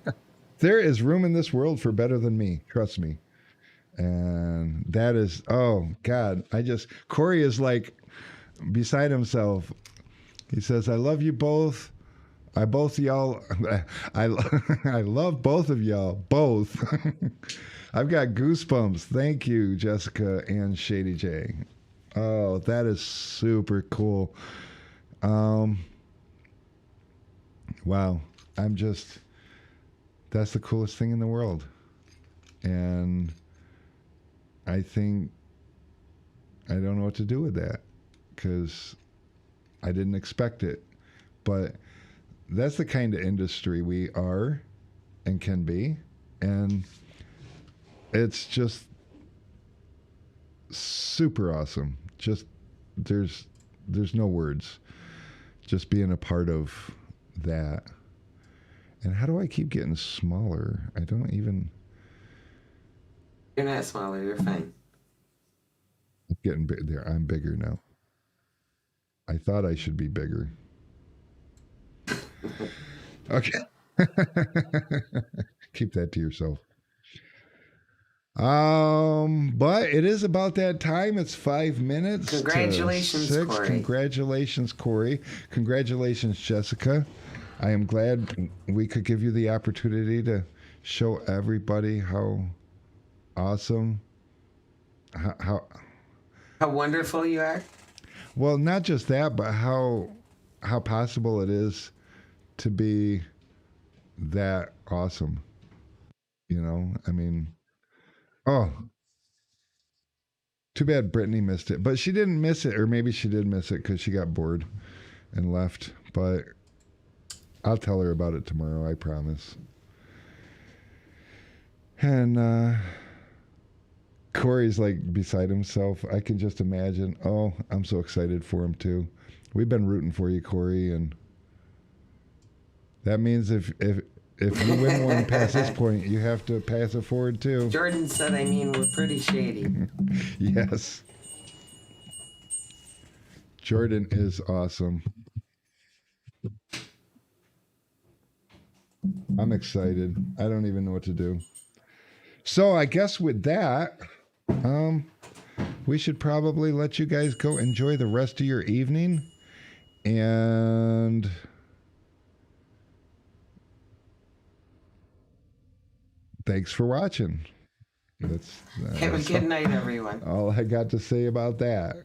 There is room in this world for better than me. Trust me. And that is, oh, God. Corey is like beside himself. He says, I love you both. I love both of y'all. Both. I've got goosebumps. Thank you, Jessica and Shady J. Oh, that is super cool. Wow. That's the coolest thing in the world. And I think I don't know what to do with that because I didn't expect it. But that's the kind of industry we are and can be. And it's just super awesome. Just there's no words. Just being a part of that. And how do I keep getting smaller? I don't even... You're not smaller. You're fine. I'm getting there. I'm bigger now. I thought I should be bigger. Okay. Keep that to yourself. But it is about that time. It's 5 minutes. Congratulations, to 6. Corey. Congratulations, Corey. Congratulations, Jessica. I am glad we could give you the opportunity to show everybody how awesome, how wonderful you are. Well, not just that, but how possible it is to be that awesome. You know, I mean, oh, too bad Brittany missed it. But she didn't miss it, or maybe she did miss it because she got bored and left. But I'll tell her about it tomorrow, I promise. And Corey's like beside himself. I can just imagine. Oh, I'm so excited for him too. We've been rooting for you, Corey, and that means if you win one past this point, you have to pass it forward too. Jordan said, I mean, we're pretty shady. Yes. Jordan is awesome. I'm excited. I don't even know what to do. So I guess with that, we should probably let you guys go enjoy the rest of your evening. And thanks for watching. Have a good night, everyone. All I got to say about that.